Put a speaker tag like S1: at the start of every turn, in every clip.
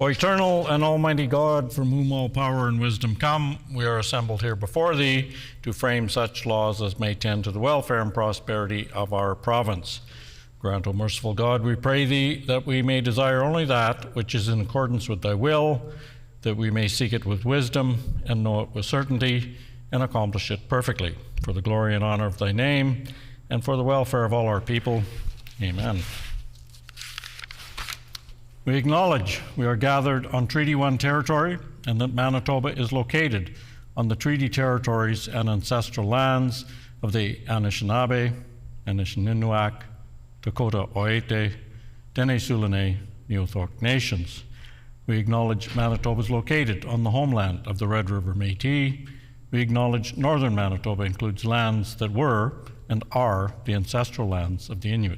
S1: O eternal and almighty God, from whom all power and wisdom come, we are assembled here before thee to frame such laws as may tend to the welfare and prosperity of our province. Grant, O merciful God, we pray thee, that we may desire only that which is in accordance with thy will, that we may seek it with wisdom and know it with certainty and accomplish it perfectly, for the glory and honor of thy name and for the welfare of all our people. Amen. We acknowledge we are gathered on Treaty 1 territory and that Manitoba is located on the treaty territories and ancestral lands of the Anishinaabe, Anishinaabe, Dakota Oete, Dene Sulene, Neothorque nations. We acknowledge Manitoba is located on the homeland of the Red River Métis. We acknowledge northern Manitoba includes lands that were and are the ancestral lands of the Inuit.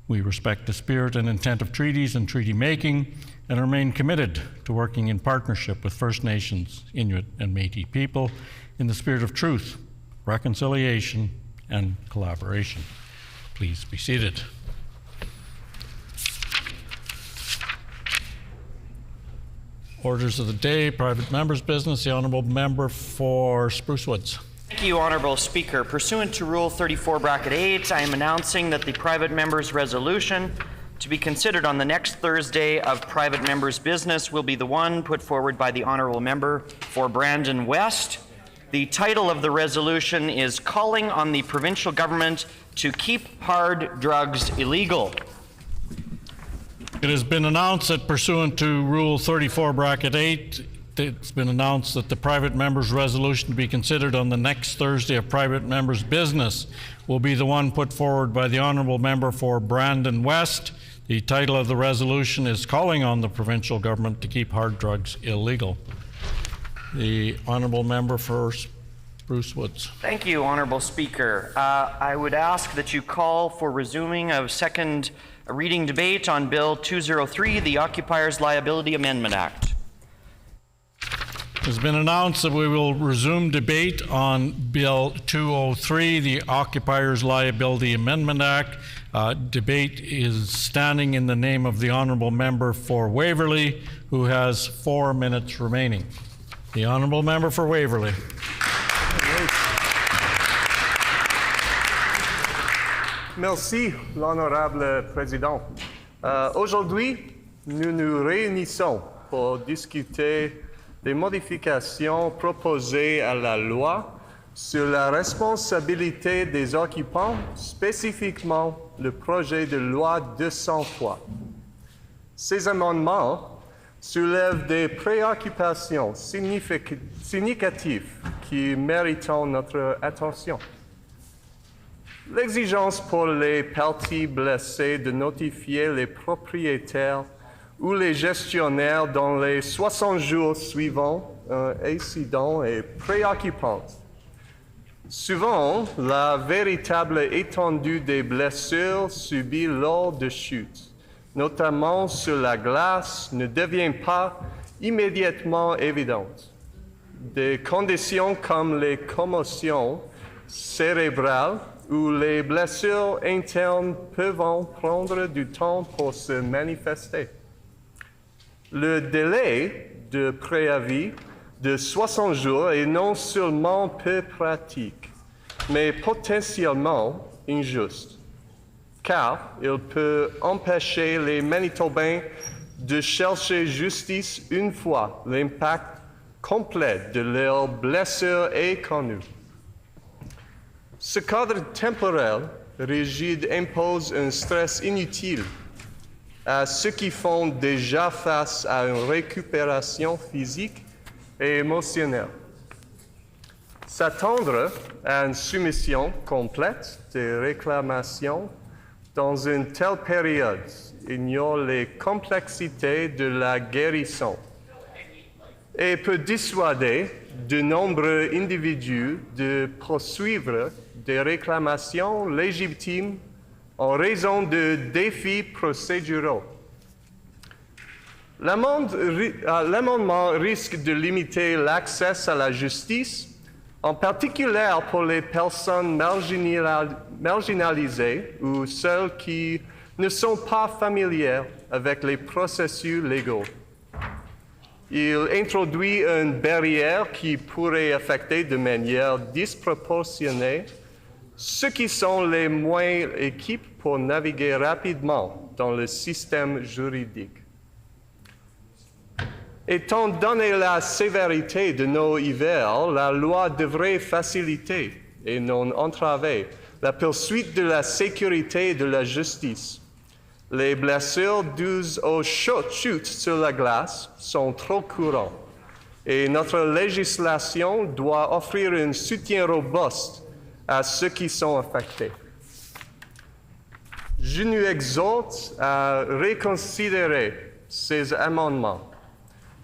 S1: We respect the spirit and intent of treaties and treaty making and remain committed to working in partnership with First Nations, Inuit, and Métis people in the spirit of truth, reconciliation, and collaboration. Please be seated. Orders of the day, private member's business. The Honourable Member for Spruce Woods.
S2: Thank you, Honourable Speaker. Pursuant to Rule 34(8), I am announcing that the private member's resolution to be considered on the next Thursday of private member's business will be the one put forward by the Honourable Member for Brandon West. The title of the resolution is Calling on the Provincial Government to Keep Hard Drugs Illegal.
S1: It has been announced that pursuant to Rule 34(8), it's been announced that the private member's resolution to be considered on the next Thursday of private member's business will be the one put forward by the Honourable Member for Brandon West. The title of the resolution is Calling on the Provincial Government to Keep Hard Drugs Illegal. The Honourable Member for Spruce Woods.
S2: Thank you, Honourable Speaker. I would ask that you call for resuming of second reading debate on Bill 203, the Occupiers Liability Amendment Act.
S1: It has been announced that we will resume debate on Bill 203, the Occupiers Liability Amendment Act. Debate is standing in the name of the Honourable Member for Waverley, who has 4 minutes remaining. The Honourable Member for Waverley.
S3: Merci, l'Honorable Président. Aujourd'hui, nous nous réunissons pour discuter des modifications proposées à la loi sur la responsabilité des occupants, spécifiquement le projet de loi 203. Ces amendements soulèvent des préoccupations significatives qui méritent notre attention. L'exigence pour les parties blessées de notifier les propriétaires ou les gestionnaires dans les 60 jours suivant un incident est préoccupante. Souvent, la véritable étendue des blessures subies lors de chutes, notamment sur la glace, ne devient pas immédiatement évidente. Des conditions comme les commotions cérébrales ou les blessures internes peuvent prendre du temps pour se manifester. Le délai de préavis de 60 jours est non seulement peu pratique, mais potentiellement injuste, car il peut empêcher les Manitobains de chercher justice une fois l'impact complet de leur blessure est connu. Ce cadre temporel rigide impose un stress inutile à ceux qui font déjà face à une récupération physique et émotionnelle. S'attendre à une soumission complète des réclamations dans une telle période ignore les complexités de la guérison et peut dissuader de nombreux individus de poursuivre des réclamations légitimes en raison de défis procéduraux. L'amendement risque de limiter l'accès à la justice, en particulier pour les personnes marginalisées ou celles qui ne sont pas familières avec les processus légaux. Il introduit une barrière qui pourrait affecter de manière disproportionnée ceux qui sont les moins équipés pour naviguer rapidement dans le système juridique. Étant donné la sévérité de nos hivers, la loi devrait faciliter et non entraver la poursuite de la sécurité et de la justice. Les blessures dues aux chutes sur la glace sont trop courantes et notre législation doit offrir un soutien robuste à ceux qui sont affectés. Je nous exhorte à reconsidérer ces amendements.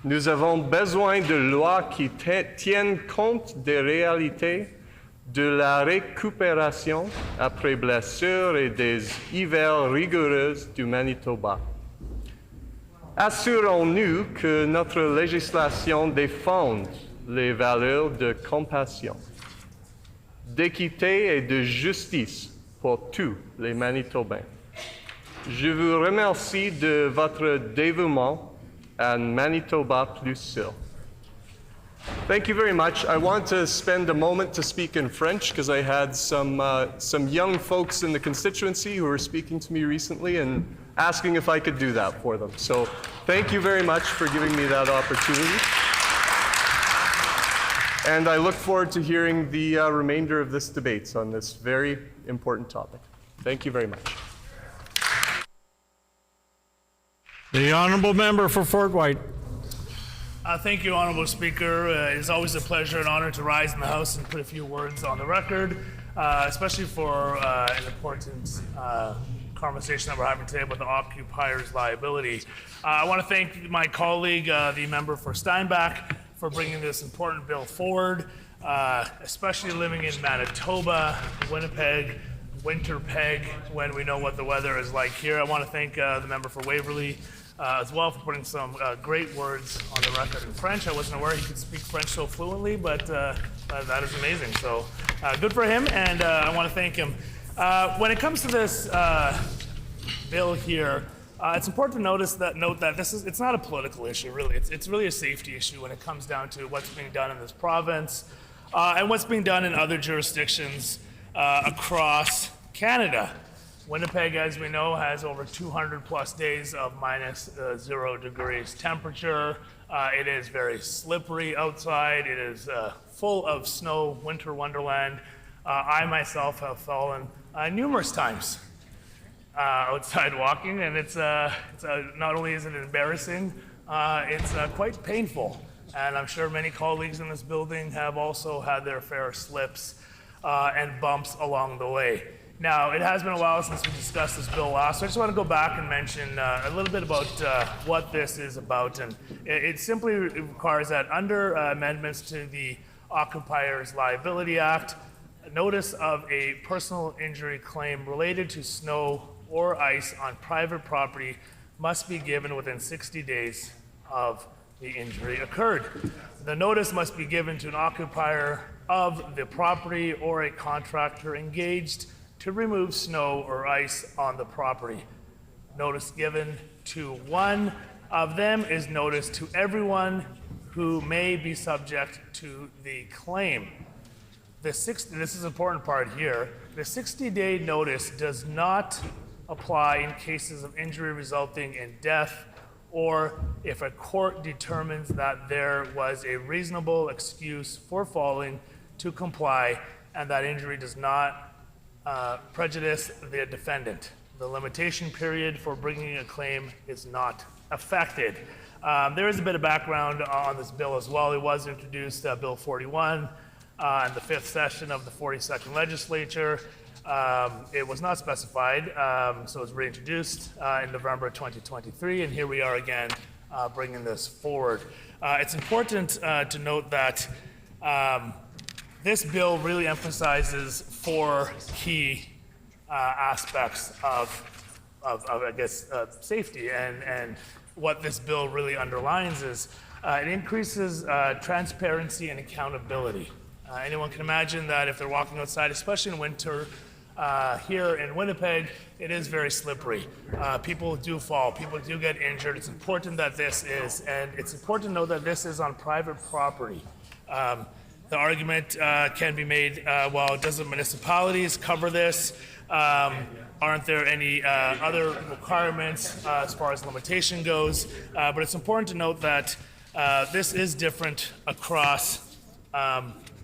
S3: Nous avons besoin de lois qui tiennent compte des réalités de la récupération après blessure et des hivers rigoureux du Manitoba. Assurons-nous que notre législation défende les valeurs de compassion, d'équité et de justice pour tous les Manitobains. Je vous remercie de votre dévouement à Manitoba plus sûr. Thank you very much. I want to spend a moment to speak in French because I had some young folks in the constituency who were speaking to me recently and asking if I could do that for them. So thank you very much for giving me that opportunity. And I look forward to hearing the remainder of this debate on this very important topic. Thank you very much.
S1: The honourable member for Fort White.
S4: Thank you, Honourable Speaker. It is always a pleasure and honour to rise in the House and put a few words on the record, especially for an important conversation that we're having today about the occupier's liability. I want to thank my colleague, the member for Steinbach, for bringing this important bill forward, especially living in Manitoba, Winnipeg, Winterpeg, when we know what the weather is like here. I want to thank the member for Waverley as well for putting some great words on the record in French. I wasn't aware he could speak French so fluently, but that is amazing. So good for him, and I want to thank him. When it comes to this bill here, it's important to note that it's not a political issue, really. It's really a safety issue when it comes down to what's being done in this province and what's being done in other jurisdictions across Canada. Winnipeg, as we know, has over 200 plus days of minus 0 degrees temperature. It is very slippery outside. It is full of snow, winter wonderland. I myself have fallen numerous times outside walking, and it's not only is it embarrassing, it's quite painful. And I'm sure many colleagues in this building have also had their fair slips and bumps along the way. Now, it has been a while since we discussed this bill last, so I just want to go back and mention a little bit about what this is about. And it simply requires that under amendments to the Occupiers Liability Act, a notice of a personal injury claim related to snow or ice on private property must be given within 60 days of the injury occurred. The notice must be given to an occupier of the property or a contractor engaged to remove snow or ice on the property. Notice given to one of them is notice to everyone who may be subject to the claim. This is an important part here. The 60-day notice does not apply in cases of injury resulting in death or if a court determines that there was a reasonable excuse for falling to comply and that injury does not prejudice the defendant. The limitation period for bringing a claim is not affected. There is a bit of background on this bill as well. It was introduced, Bill 41, in the 5th session of the 42nd Legislature. It was not specified, so it was reintroduced in November 2023, and here we are again bringing this forward. It's important to note that this bill really emphasizes 4 key aspects of I guess, safety, and what this bill really underlines is it increases transparency and accountability. Anyone can imagine that if they're walking outside, especially in winter, Here in Winnipeg, it is very slippery. People do fall, people do get injured. It's important that and it's important to know that this is on private property. The argument can be made, well, doesn't municipalities cover this? Aren't there any other requirements as far as limitation goes? But it's important to note that this is different across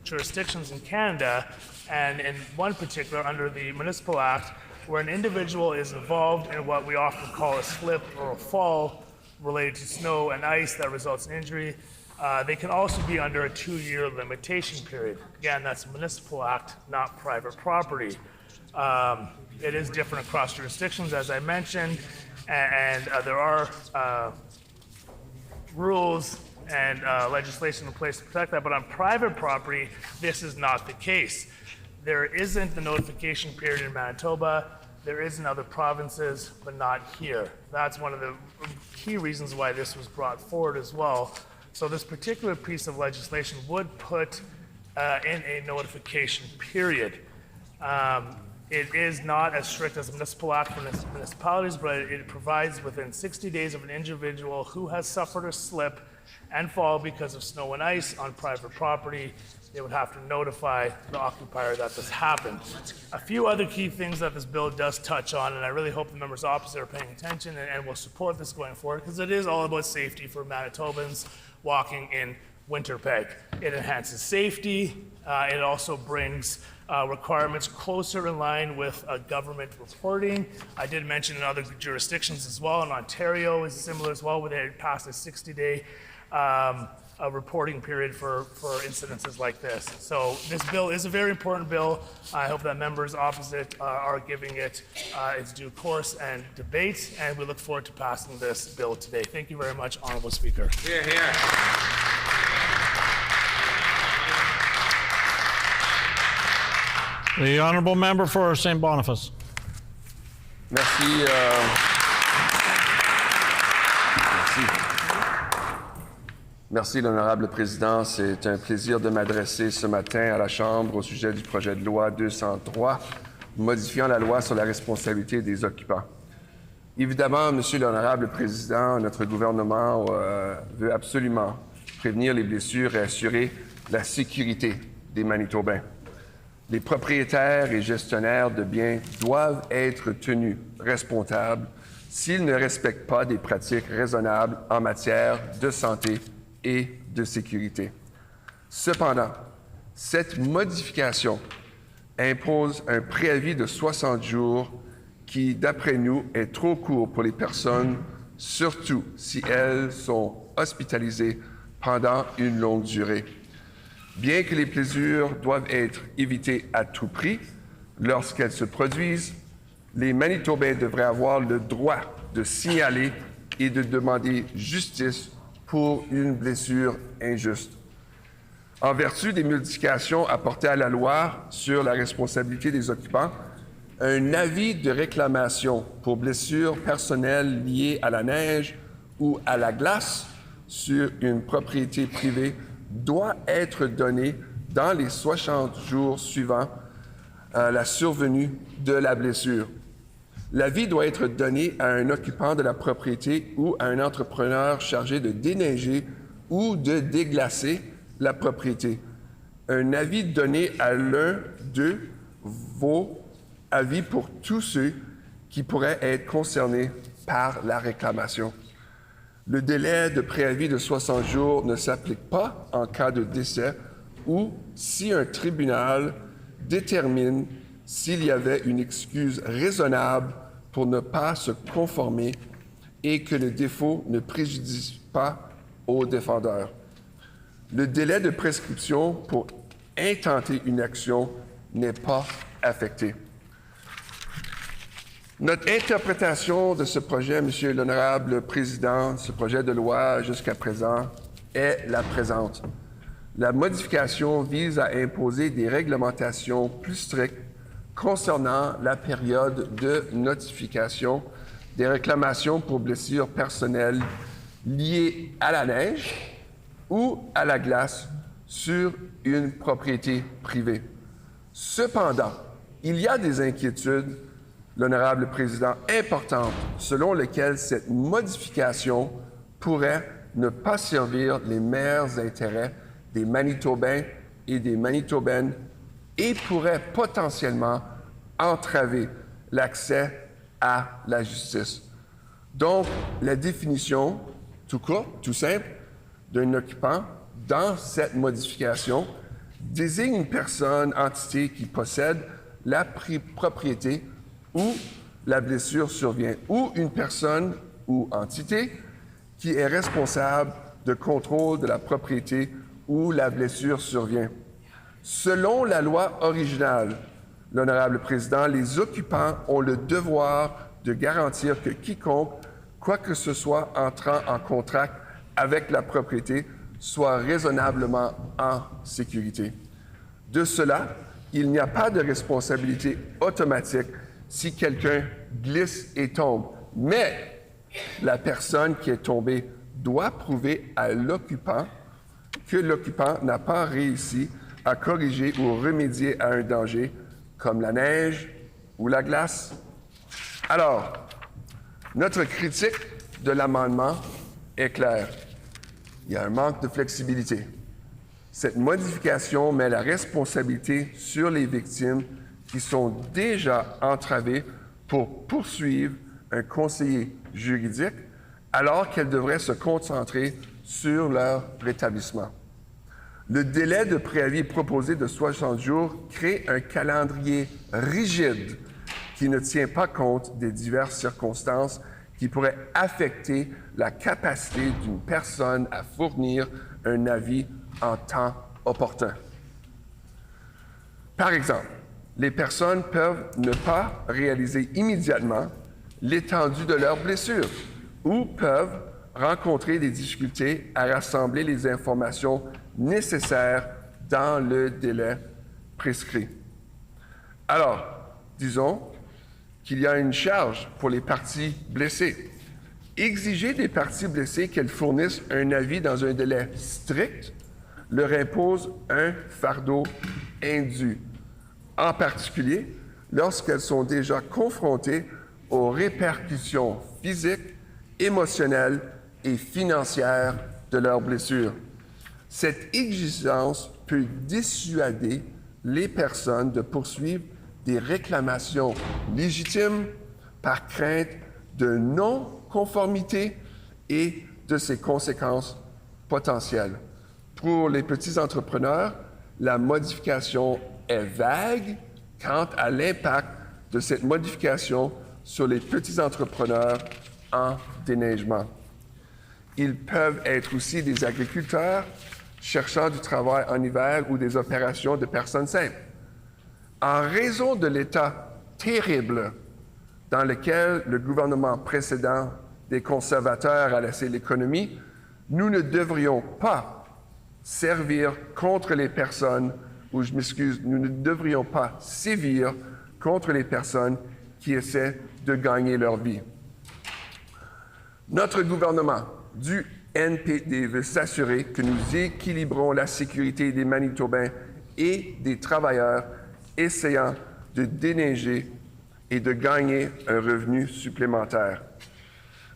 S4: jurisdictions in Canada, and in one particular, under the Municipal Act, where an individual is involved in what we often call a slip or a fall related to snow and ice that results in injury, they can also be under a 2-year limitation period. Again, that's a Municipal Act, not private property. It is different across jurisdictions, as I mentioned, and there are rules and legislation in place to protect that, but on private property, this is not the case. There isn't the notification period in Manitoba. There is in other provinces, but not here. That's one of the key reasons why this was brought forward as well. So this particular piece of legislation would put in a notification period. It is not as strict as the Municipal Act for municipalities, but it provides within 60 days of an individual who has suffered a slip and fall because of snow and ice on private property, they would have to notify the occupier that this happened. A few other key things that this bill does touch on, and I really hope the members opposite are paying attention and will support this going forward, because it is all about safety for Manitobans walking in Winnipeg. It enhances safety. It also brings requirements closer in line with government reporting. I did mention in other jurisdictions as well. In Ontario is similar as well, where they passed a 60-day reporting period for incidences like this. So this bill is a very important bill. I hope that members opposite are giving it its due course and debate, and we look forward to passing this bill today. Thank you very much, Honourable Speaker.
S5: Hear, hear.
S1: The honourable member for St. Boniface.
S5: Merci. Merci, l'honorable président. C'est un plaisir de m'adresser ce matin à la Chambre au sujet du projet de loi 203, modifiant la loi sur la responsabilité des occupants. Évidemment, Monsieur l'honorable président, notre gouvernement veut absolument prévenir les blessures et assurer la sécurité des Manitobains. Les propriétaires et gestionnaires de biens doivent être tenus responsables s'ils ne respectent pas des pratiques raisonnables en matière de santé et de sécurité. Cependant, cette modification impose un préavis de 60 jours qui, d'après nous, est trop court pour les personnes, surtout si elles sont hospitalisées pendant une longue durée. Bien que les blessures doivent être évitées à tout prix, lorsqu'elles se produisent, les Manitobains devraient avoir le droit de signaler et de demander justice pour une blessure injuste. En vertu des modifications apportées à la loi sur la responsabilité des occupants, un avis de réclamation pour blessures personnelles liées à la neige ou à la glace sur une propriété privée doit être donné dans les 60 jours suivant la survenue de la blessure. L'avis doit être donné à un occupant de la propriété ou à un entrepreneur chargé de déneiger ou de déglacer la propriété. Un avis donné à l'un d'eux vaut avis pour tous ceux qui pourraient être concernés par la réclamation. Le délai de préavis de 60 jours ne s'applique pas en cas de décès ou si un tribunal détermine s'il y avait une excuse raisonnable pour ne pas se conformer et que le défaut ne préjudicie pas au défendeur. Le délai de prescription pour intenter une action n'est pas affecté. Notre interprétation de ce projet, Monsieur l'honorable président, ce projet de loi jusqu'à présent, est la présente. La modification vise à imposer des réglementations plus strictes concernant la période de notification des réclamations pour blessures personnelles liées à la neige ou à la glace sur une propriété privée. Cependant, Il y a des inquiétudes, l'honorable président, importantes, selon lesquelles cette modification pourrait ne pas servir les meilleurs intérêts des Manitobains et des Manitobaines et pourrait potentiellement entraver l'accès à la justice. Donc, la définition, tout court, tout simple, d'un occupant dans cette modification désigne une personne, entité qui possède la propriété où la blessure survient, ou une personne ou entité qui est responsable de contrôle de la propriété où la blessure survient. Selon la loi originale, l'honorable président, les occupants ont le devoir de garantir que quiconque, quoi que ce soit entrant en contact avec la propriété, soit raisonnablement en sécurité. De cela, il n'y a pas de responsabilité automatique si quelqu'un glisse et tombe, mais la personne qui est tombée doit prouver à l'occupant que l'occupant n'a pas réussi à corriger ou remédier à un danger comme la neige ou la glace. Alors, notre critique de l'amendement est claire. Il y a un manque de flexibilité. Cette modification met la responsabilité sur les victimes qui sont déjà entravées pour poursuivre un conseiller juridique alors qu'elles devraient se concentrer sur leur rétablissement. Le délai de préavis proposé de 60 jours crée un calendrier rigide qui ne tient pas compte des diverses circonstances qui pourraient affecter la capacité d'une personne à fournir un avis en temps opportun. Par exemple, les personnes peuvent ne pas réaliser immédiatement l'étendue de leur blessure ou peuvent rencontrer des difficultés à rassembler les informations nécessaires dans le délai prescrit. Alors, disons qu'il y a une charge pour les parties blessées. Exiger des parties blessées qu'elles fournissent un avis dans un délai strict leur impose un fardeau indu, en particulier lorsqu'elles sont déjà confrontées aux répercussions physiques, émotionnelles et financières de leurs blessures. Cette exigence peut dissuader les personnes de poursuivre des réclamations légitimes par crainte de non-conformité et de ses conséquences potentielles. Pour les petits entrepreneurs, la modification est vague quant à l'impact de cette modification sur les petits entrepreneurs en déneigement. Ils peuvent être aussi des agriculteurs cherchant du travail en hiver ou des opérations de personnes simples. En raison de l'état terrible dans lequel le gouvernement précédent des conservateurs a laissé l'économie, nous ne devrions pas servir contre les personnes, ou je m'excuse, nous ne devrions pas sévir contre les personnes qui essaient de gagner leur vie. Notre gouvernement du NPD veut s'assurer que nous équilibrons la sécurité des Manitobains et des travailleurs essayant de déneiger et de gagner un revenu supplémentaire.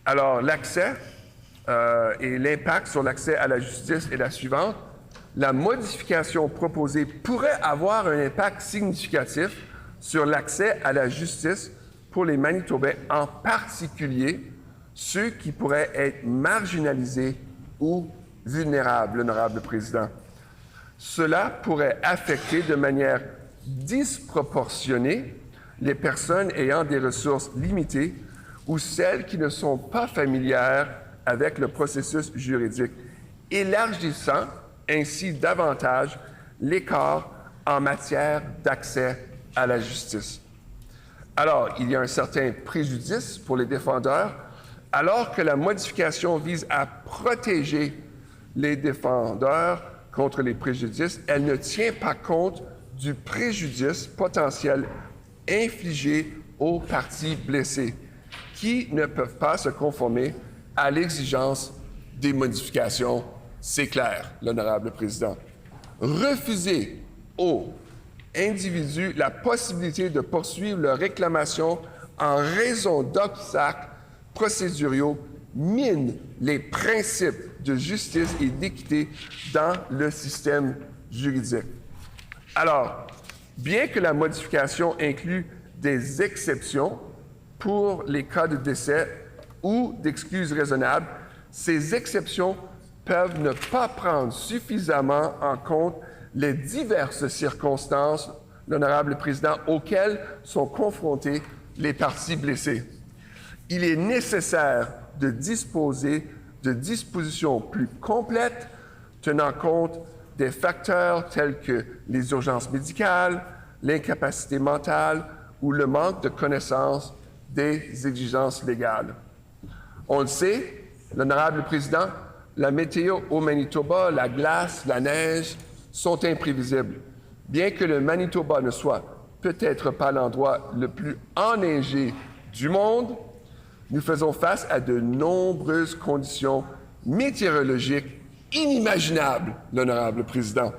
S5: Alors, l'accès et l'impact sur l'accès à la justice est la suivante. La modification proposée pourrait avoir un impact significatif sur l'accès à la justice pour les Manitobains, en particulier ceux qui pourraient être marginalisés ou vulnérables, l'honorable président. Cela pourrait affecter de manière disproportionnée les personnes ayant des ressources limitées ou celles qui ne sont pas familières avec le processus juridique, élargissant ainsi davantage l'écart en matière d'accès à la justice. Alors, il y a un certain préjudice pour les défendeurs, alors que la modification vise à protéger les défendeurs contre les préjudices, elle ne tient pas compte du préjudice potentiel infligé aux parties blessées, qui ne peuvent pas se conformer à l'exigence des modifications. C'est clair, l'honorable président. Refuser aux individus la possibilité de poursuivre leur réclamation en raison d'obstacles procéduraux mine les principes de justice et d'équité dans le système juridique. Alors, bien que la modification inclue des exceptions pour les cas de décès ou d'excuses raisonnables, ces exceptions peuvent ne pas prendre suffisamment en compte les diverses circonstances, l'honorable président, auxquelles sont confrontés les parties blessées. Il est nécessaire de disposer de dispositions plus complètes tenant compte des facteurs tels que les urgences médicales, l'incapacité mentale ou le manque de connaissance des exigences légales. On le sait, l'honorable président, la météo au Manitoba, la glace, la neige sont imprévisibles. Bien que le Manitoba ne soit peut-être pas l'endroit le plus enneigé du monde, nous faisons face à de nombreuses conditions météorologiques inimaginables, l'honorable président.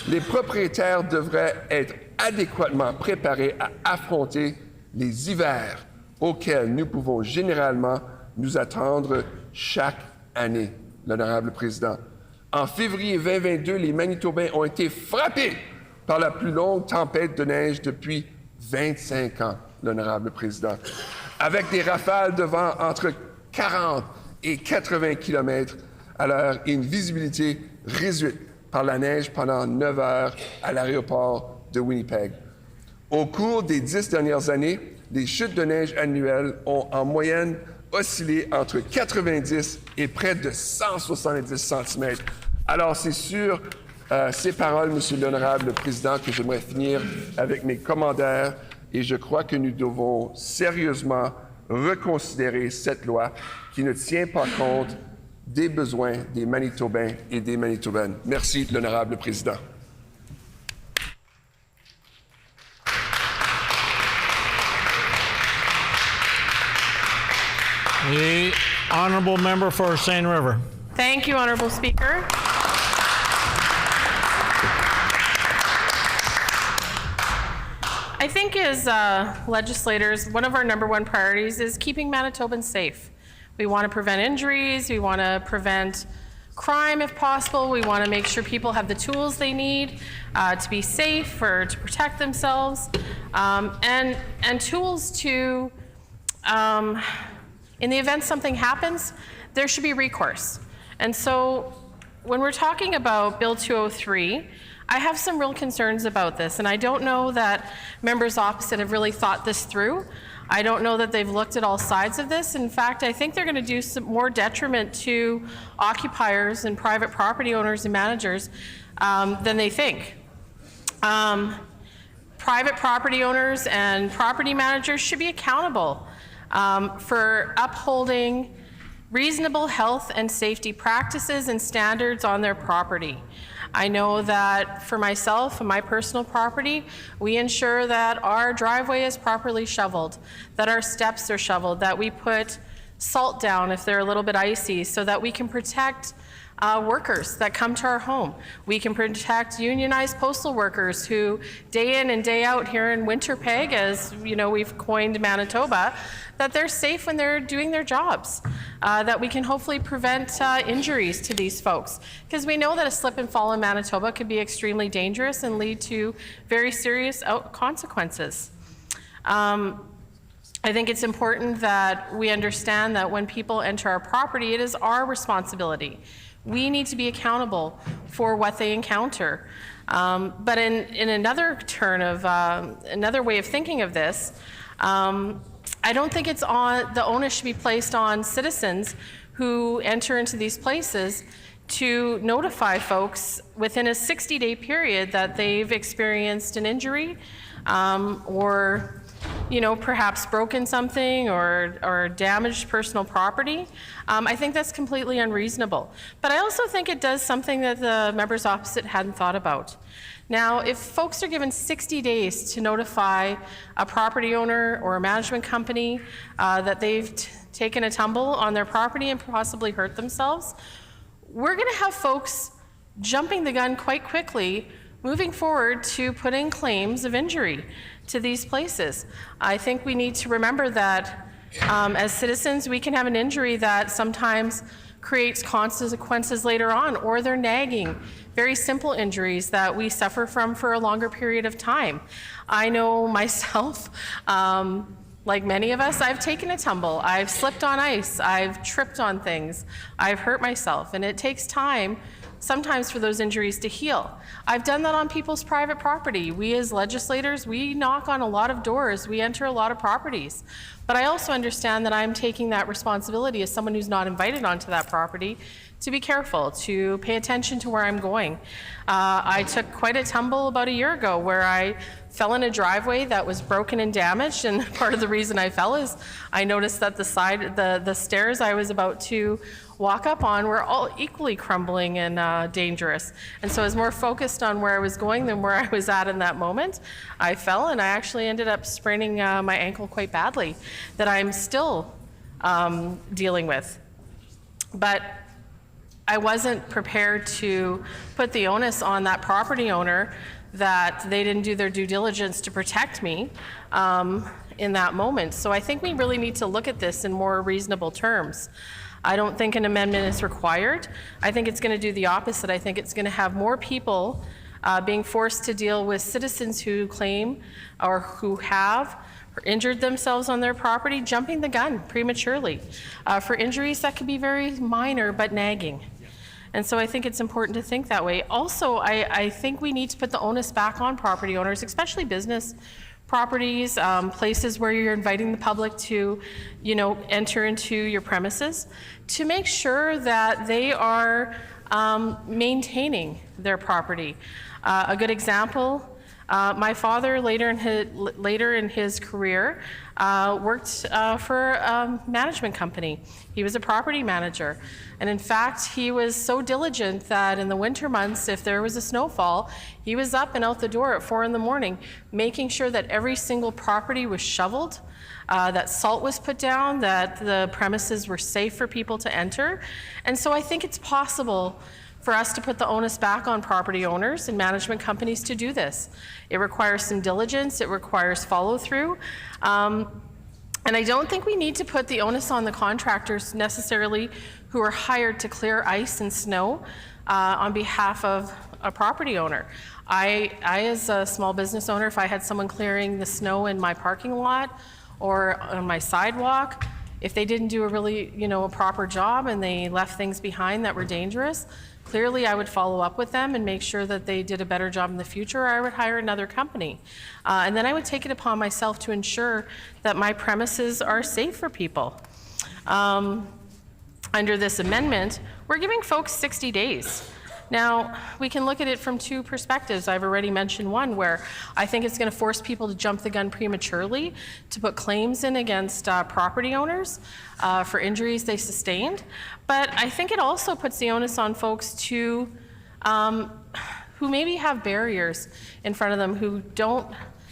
S5: Les propriétaires devraient être adéquatement préparés à affronter les hivers auxquels nous pouvons généralement nous attendre chaque année, l'honorable président. En février 2022, les Manitobains ont été frappés par la plus longue tempête de neige depuis 25 ans, l'honorable président, avec des rafales de vent entre 40 et 80 km à l'heure et une visibilité réduite par la neige pendant 9 heures à l'aéroport de Winnipeg. Au cours des 10 dernières années, les chutes de neige annuelles ont en moyenne oscillé entre 90 et près de 170 cm. Alors, c'est sur ces paroles, Monsieur l'honorable président, que j'aimerais finir avec mes commentaires et je crois que nous devons sérieusement reconsidérer cette loi qui ne tient pas compte des besoins des Manitobains et des Manitobaines. Merci, l'honorable président.
S1: The honourable member for Seine River.
S6: Thank you, Honourable Speaker. I think as legislators, one of our #1 priorities is keeping Manitobans safe. We want to prevent injuries, we want to prevent crime if possible, we want to make sure people have the tools they need to be safe or to protect themselves, and tools to, in the event something happens, there should be recourse. And so when we're talking about Bill 203, I have some real concerns about this, and I don't know that members opposite have really thought this through. I don't know that they've looked at all sides of this. In fact, I think they're going to do some more detriment to occupiers and private property owners and managers than they think. Private property owners and property managers should be accountable for upholding reasonable health and safety practices and standards on their property. I know that for myself and my personal property, we ensure that our driveway is properly shoveled, that our steps are shoveled, that we put salt down if they're a little bit icy so that we can protect workers that come to our home. We can protect unionized postal workers who day in and day out here in Winnipeg, as you know, we've coined Manitoba, that they're safe when they're doing their jobs, that we can hopefully prevent injuries to these folks. Because we know that a slip and fall in Manitoba could be extremely dangerous and lead to very serious consequences. I think it's important that we understand that when people enter our property, it is our responsibility. We need to be accountable for what they encounter. But in another turn of, another way of thinking of this, I don't think it's on, the onus should be placed on citizens who enter into these places to notify folks within a 60-day period that they've experienced an injury or perhaps broken something or damaged personal property. I think that's completely unreasonable. But I also think it does something that the members opposite hadn't thought about. Now, if folks are given 60 days to notify a property owner or a management company that they've taken a tumble on their property and possibly hurt themselves, we're going to have folks jumping the gun quite quickly moving forward to putting claims of injury to these places. I think we need to remember that as citizens, we can have an injury that sometimes creates consequences later on, or they're nagging, very simple injuries that we suffer from for a longer period of time. I know myself, like many of us, I've taken a tumble, I've slipped on ice, I've tripped on things, I've hurt myself, and it takes time sometimes for those injuries to heal. I've done that on people's private property. We as legislators, we knock on a lot of doors, we enter a lot of properties. But I also understand that I'm taking that responsibility as someone who's not invited onto that property to be careful, to pay attention to where I'm going. I took quite a tumble about a year ago where I fell in a driveway that was broken and damaged, and part of the reason I fell is I noticed that the stairs I was about to walk up on were all equally crumbling and dangerous. And so I was more focused on where I was going than where I was at in that moment. I fell and I actually ended up spraining my ankle quite badly that I'm still dealing with. But I wasn't prepared to put the onus on that property owner that they didn't do their due diligence to protect me in that moment. So I think we really need to look at this in more reasonable terms. I don't think an amendment is required. I think it's going to do the opposite. I think it's going to have more people being forced to deal with citizens who claim or who have injured themselves on their property, jumping the gun prematurely for injuries that could be very minor but nagging. And so I think it's important to think that way. Also, I think we need to put the onus back on property owners, especially business properties, places where you're inviting the public to, enter into your premises, to make sure that they are maintaining their property. A good example, my father later in his career worked for a management company. He was a property manager. And in fact, he was so diligent that in the winter months, if there was a snowfall, he was up and out the door at 4 in the morning, making sure that every single property was shoveled, that salt was put down, that the premises were safe for people to enter. And so I think it's possible for us to put the onus back on property owners and management companies to do this. It requires some diligence, it requires follow-through. And I don't think we need to put the onus on the contractors necessarily who are hired to clear ice and snow on behalf of a property owner. I, as a small business owner, if I had someone clearing the snow in my parking lot or on my sidewalk, if they didn't do a really, a proper job and they left things behind that were dangerous, clearly I would follow up with them and make sure that they did a better job in the future, or I would hire another company. And then I would take it upon myself to ensure that my premises are safe for people. Under this amendment, we're giving folks 60 days. Now, we can look at it from two perspectives. I've already mentioned one where I think it's going to force people to jump the gun prematurely to put claims in against property owners for injuries they sustained. But I think it also puts the onus on folks to who maybe have barriers in front of them, who don't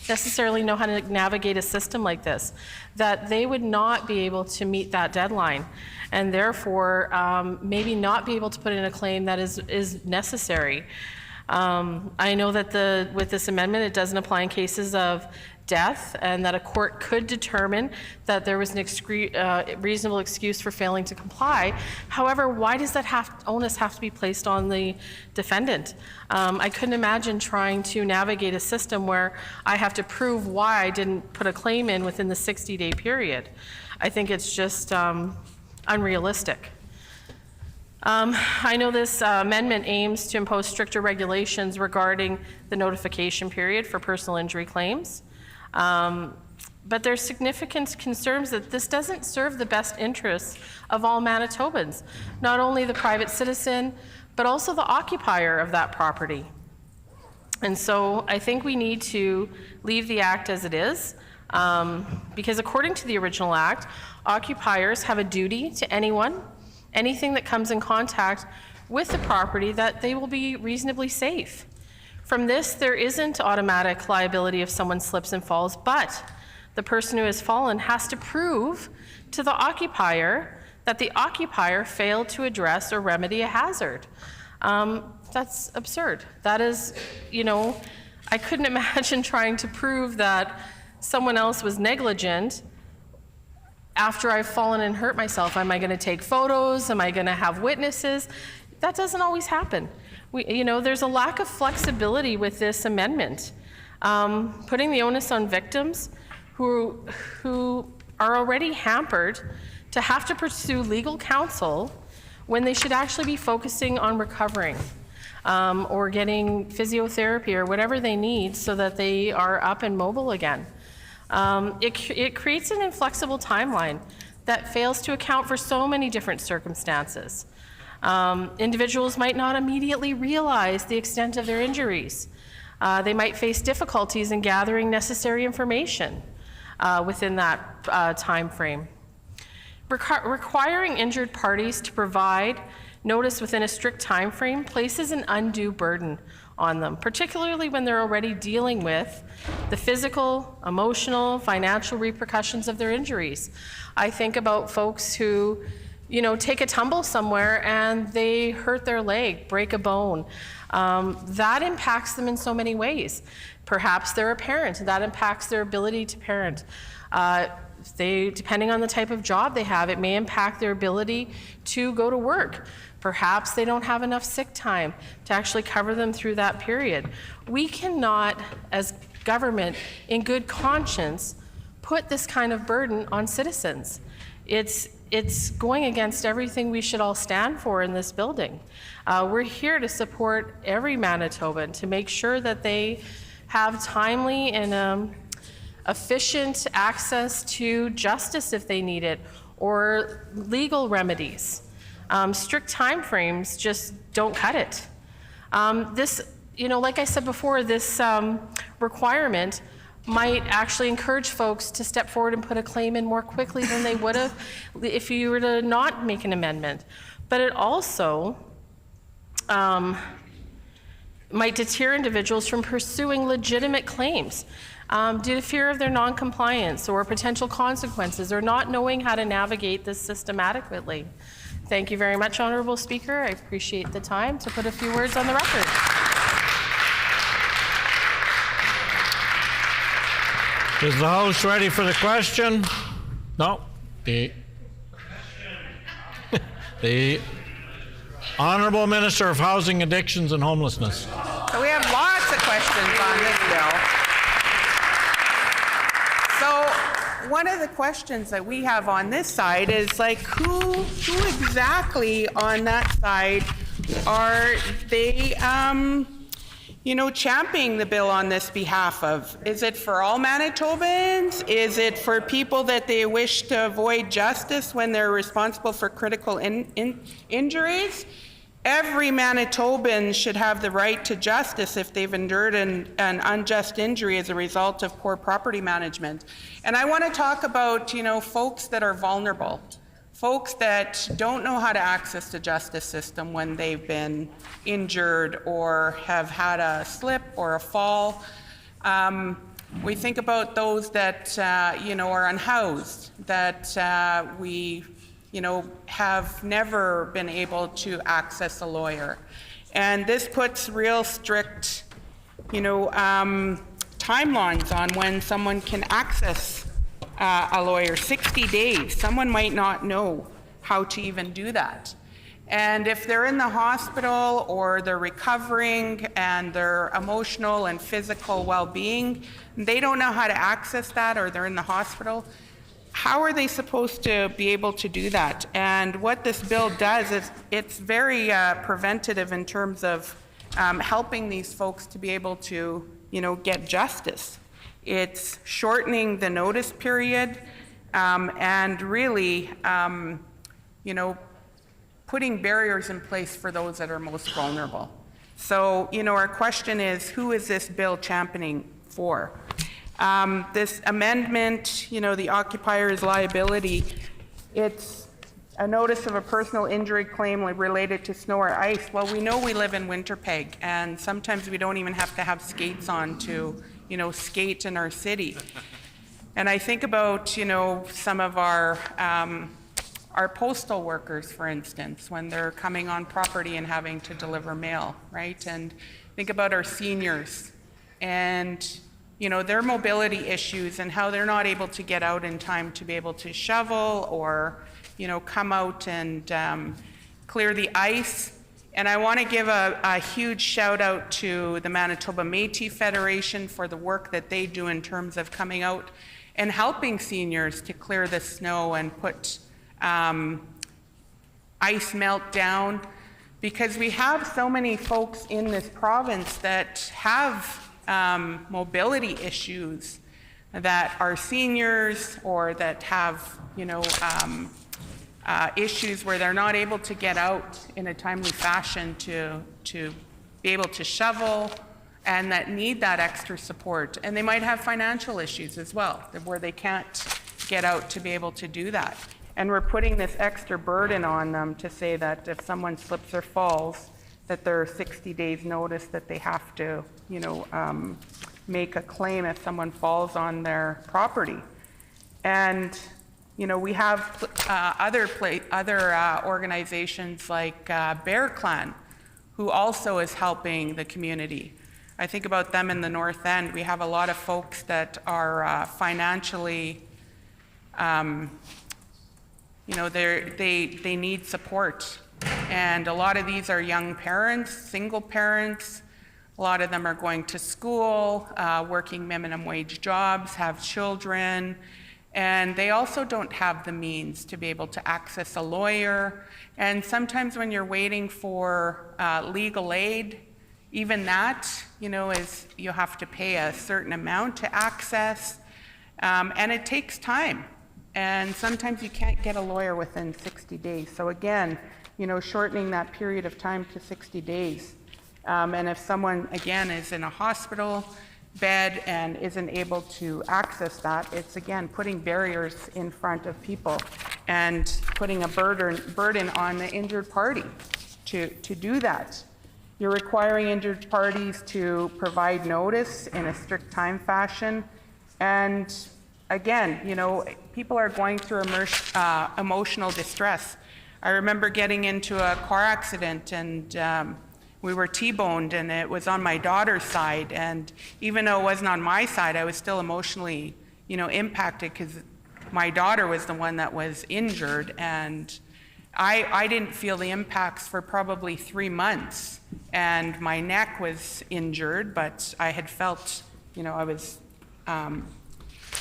S6: necessarily know how to navigate a system like this, that they would not be able to meet that deadline, and therefore maybe not be able to put in a claim that is necessary. I know that with this amendment, it doesn't apply in cases of death, and that a court could determine that there was an reasonable excuse for failing to comply. However, why does that onus have to be placed on the defendant? I couldn't imagine trying to navigate a system where I have to prove why I didn't put a claim in within the 60-day period. I think it's just unrealistic. I know this amendment aims to impose stricter regulations regarding the notification period for personal injury claims. But there's significant concerns that this doesn't serve the best interests of all Manitobans, not only the private citizen, but also the occupier of that property. And so I think we need to leave the act as it is, because according to the original act, occupiers have a duty to anything that comes in contact with the property, that they will be reasonably safe. From this, there isn't automatic liability if someone slips and falls, but the person who has fallen has to prove to the occupier that the occupier failed to address or remedy a hazard. That's absurd. That is, I couldn't imagine trying to prove that someone else was negligent after I've fallen and hurt myself. Am I going to take photos? Am I going to have witnesses? That doesn't always happen. There's a lack of flexibility with this amendment, putting the onus on victims who are already hampered to have to pursue legal counsel when they should actually be focusing on recovering or getting physiotherapy or whatever they need so that they are up and mobile again. It creates an inflexible timeline that fails to account for so many different circumstances. Individuals might not immediately realize the extent of their injuries. They might face difficulties in gathering necessary information within that time frame. Requiring injured parties to provide notice within a strict time frame places an undue burden on them, particularly when they're already dealing with the physical, emotional, financial repercussions of their injuries. I think about folks who, take a tumble somewhere and they hurt their leg, break a bone. That impacts them in so many ways. Perhaps they're a parent, that impacts their ability to parent. Depending on the type of job they have, it may impact their ability to go to work. Perhaps they don't have enough sick time to actually cover them through that period. We cannot, as government, in good conscience, put this kind of burden on citizens. It's going against everything we should all stand for in this building. We're here to support every Manitoban to make sure that they have timely and efficient access to justice if they need it, or legal remedies. Strict timeframes just don't cut it. Like I said before, this requirement might actually encourage folks to step forward and put a claim in more quickly than they would have if you were to not make an amendment. But it also might deter individuals from pursuing legitimate claims due to fear of their non-compliance or potential consequences or not knowing how to navigate this system adequately. Thank you very much, Honourable Speaker. I appreciate the time to put a few words on the record.
S1: Is the House ready for the question? No. The Honourable Minister of Housing, Addictions and Homelessness.
S7: So we have lots of questions on this bill. So one of the questions that we have on this side is who exactly on that side are they championing the bill on this behalf of? Is it for all Manitobans? Is it for people that they wish to avoid justice when they're responsible for critical injuries? Every Manitoban should have the right to justice if they've endured an unjust injury as a result of poor property management. And I want to talk about, folks that are vulnerable, folks that don't know how to access the justice system when they've been injured or have had a slip or a fall. We think about those that, are unhoused, that we have never been able to access a lawyer. And this puts real strict, timelines on when someone can access a lawyer. 60 days. Someone might not know how to even do that. And if they're in the hospital or they're recovering and their emotional and physical well-being, they don't know how to access that, or they're in the hospital, how are they supposed to be able to do that? And what this bill does is it's very preventative in terms of helping these folks to be able to, get justice. It's shortening the notice period and really, putting barriers in place for those that are most vulnerable. So, our question is, who is this bill championing for? This amendment, the occupier's liability, it's a notice of a personal injury claim related to snow or ice. Well, we know we live in Winterpeg, and sometimes we don't even have to have skates on to, skate in our city. And I think about, some of our our postal workers, for instance, when they're coming on property and having to deliver mail, right? And think about our seniors and, you know, their mobility issues and how they're not able to get out in time to be able to shovel or, you know, come out and clear the ice. And I want to give a huge shout out to the Manitoba Métis Federation for the work that they do in terms of coming out and helping seniors to clear the snow and put ice melt down, because we have so many folks in this province that have mobility issues that are seniors or that have, you know, issues where they're not able to get out in a timely fashion to be able to shovel, and that need that extra support. And they might have financial issues as well, where they can't get out to be able to do that. And we're putting this extra burden on them to say that if someone slips or falls, that there are 60 days notice that they have to, you know, make a claim if someone falls on their property. And, you know, we have other organizations like Bear Clan, who also is helping the community. I think about them in the North End. We have a lot of folks that are financially, you know, they need support. And a lot of these are young parents, single parents. A lot of them are going to school, working minimum wage jobs, have children, and they also don't have the means to be able to access a lawyer. And sometimes when you're waiting for legal aid, even that, you know, is you have to pay a certain amount to access, and it takes time. And sometimes you can't get a lawyer within 60 days. So again, you know, shortening that period of time to 60 days. And if someone, again, is in a hospital bed and isn't able to access that, it's, again, putting barriers in front of people and putting a burden on the injured party to do that. You're requiring injured parties to provide notice in a strict time fashion. And again, you know, people are going through emotional distress. I remember getting into a car accident and we were T-boned, and it was on my daughter's side. And even though it wasn't on my side, I was still emotionally, you know, impacted because my daughter was the one that was injured. And I didn't feel the impacts for probably 3 months. And my neck was injured, but I had felt, you know, I was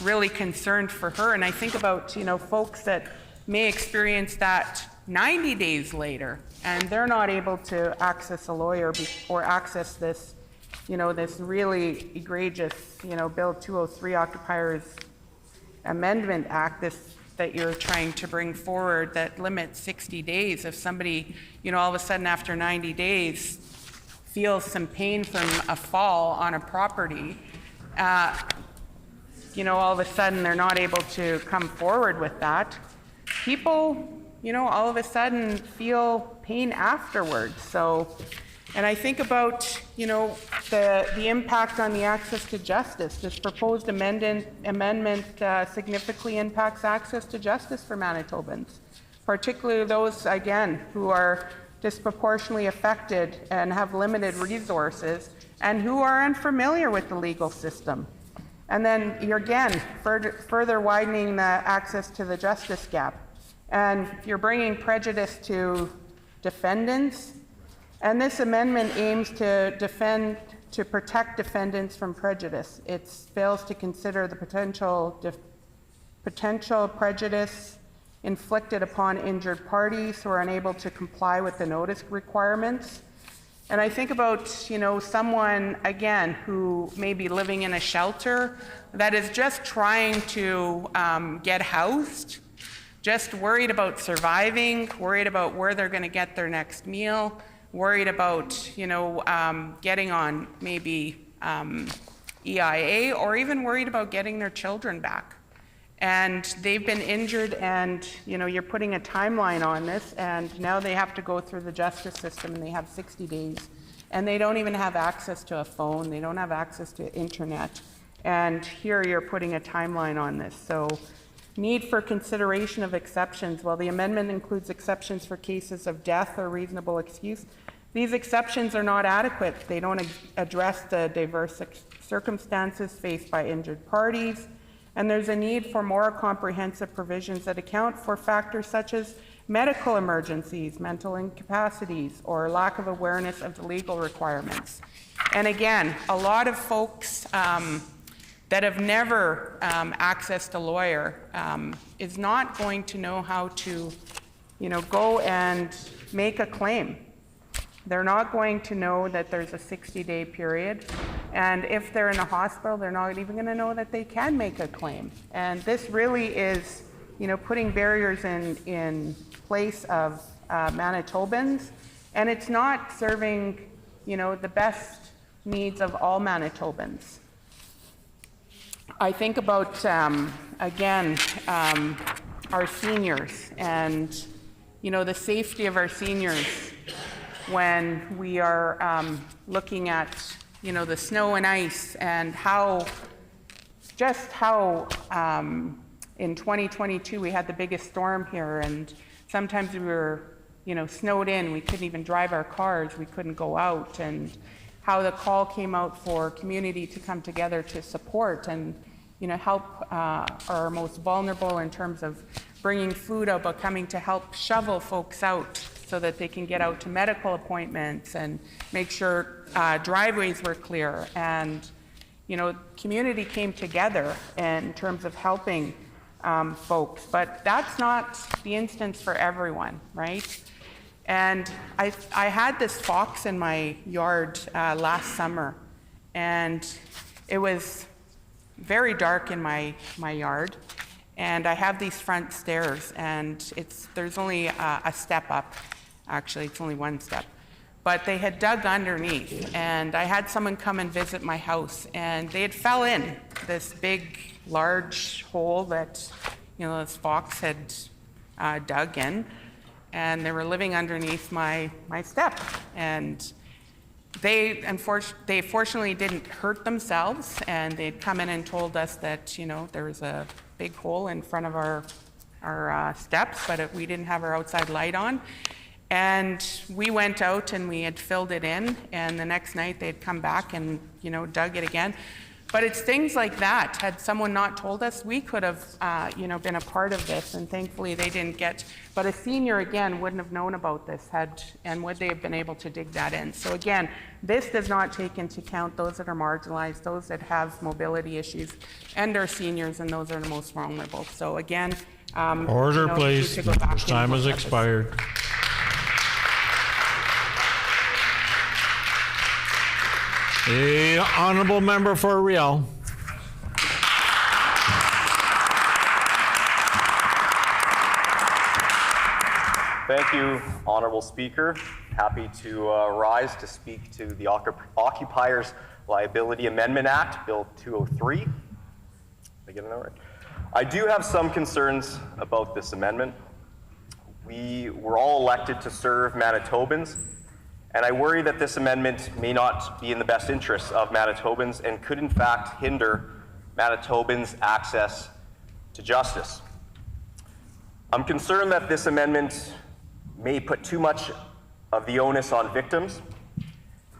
S7: really concerned for her. And I think about, you know, folks that may experience that 90 days later, and they're not able to access a lawyer or access this, you know, this really egregious, you know, Bill 203 Occupiers Amendment Act, this that you're trying to bring forward that limits 60 days. If somebody, you know, all of a sudden after 90 days feels some pain from a fall on a property, you know, all of a sudden they're not able to come forward with that. People, you know, all of a sudden feel pain afterwards. So, and I think about, you know, the impact on the access to justice. This proposed amendment significantly impacts access to justice for Manitobans, particularly those, again, who are disproportionately affected and have limited resources and who are unfamiliar with the legal system. And then you're, again, further widening the access to the justice gap. And you're bringing prejudice to defendants. And this amendment aims to protect defendants from prejudice. It fails to consider the potential prejudice inflicted upon injured parties who are unable to comply with the notice requirements. And I think about, you know, someone, again, who may be living in a shelter that is just trying to get housed, just worried about surviving, worried about where they're going to get their next meal, worried about, you know, getting on maybe EIA, or even worried about getting their children back. And they've been injured, and, you know, you're putting a timeline on this, and now they have to go through the justice system, and they have 60 days. And they don't even have access to a phone. They don't have access to internet. And here you're putting a timeline on this. So Need for consideration of exceptions. While the amendment includes exceptions for cases of death or reasonable excuse, these exceptions are not adequate. They don't address the diverse circumstances faced by injured parties, and there's a need for more comprehensive provisions that account for factors such as medical emergencies, mental incapacities, or lack of awareness of the legal requirements. And again, a lot of folks that have never accessed a lawyer is not going to know how to, go and make a claim. They're not going to know that there's a 60-day period. And if they're in a hospital, they're not even going to know that they can make a claim. And this really is, putting barriers in place of Manitobans. And it's not serving, the best needs of all Manitobans. I think about, again, our seniors and, the safety of our seniors when we are looking at, the snow and ice and how in 2022 we had the biggest storm here, and sometimes we were, snowed in. We couldn't even drive our cars. We couldn't go out, and how the call came out for community to come together to support and, help our most vulnerable in terms of bringing food out, but coming to help shovel folks out so that they can get out to medical appointments and make sure driveways were clear. And, community came together in terms of helping folks, but that's not the instance for everyone, right? And I had this fox in my yard last summer, and it was very dark in my yard, and I have these front stairs, and there's only a step up. Actually, it's only one step. But they had dug underneath, and I had someone come and visit my house, and they had fell in this big, large hole that, this fox had dug in, and they were living underneath my step. And they fortunately didn't hurt themselves, and they'd come in and told us that, there was a big hole in front of our steps, but we didn't have our outside light on. And we went out and we had filled it in, and the next night they'd come back and, dug it again. But it's things like that. Had someone not told us, we could have, been a part of this, and thankfully they didn't get. But a senior, again, wouldn't have known about this, and would they have been able to dig that in? So again, this does not take into account those that are marginalized, those that have mobility issues, and our seniors, and those are the most vulnerable. So again,
S1: order, please. This time has expired. The honourable member for Riel.
S8: Thank you, Honourable Speaker. Happy to rise to speak to the Occupiers Liability Amendment Act, Bill 203. Did I get it right? I do have some concerns about this amendment. We were all elected to serve Manitobans, and I worry that this amendment may not be in the best interests of Manitobans and could in fact hinder Manitobans' access to justice. I'm concerned that this amendment may put too much of the onus on victims,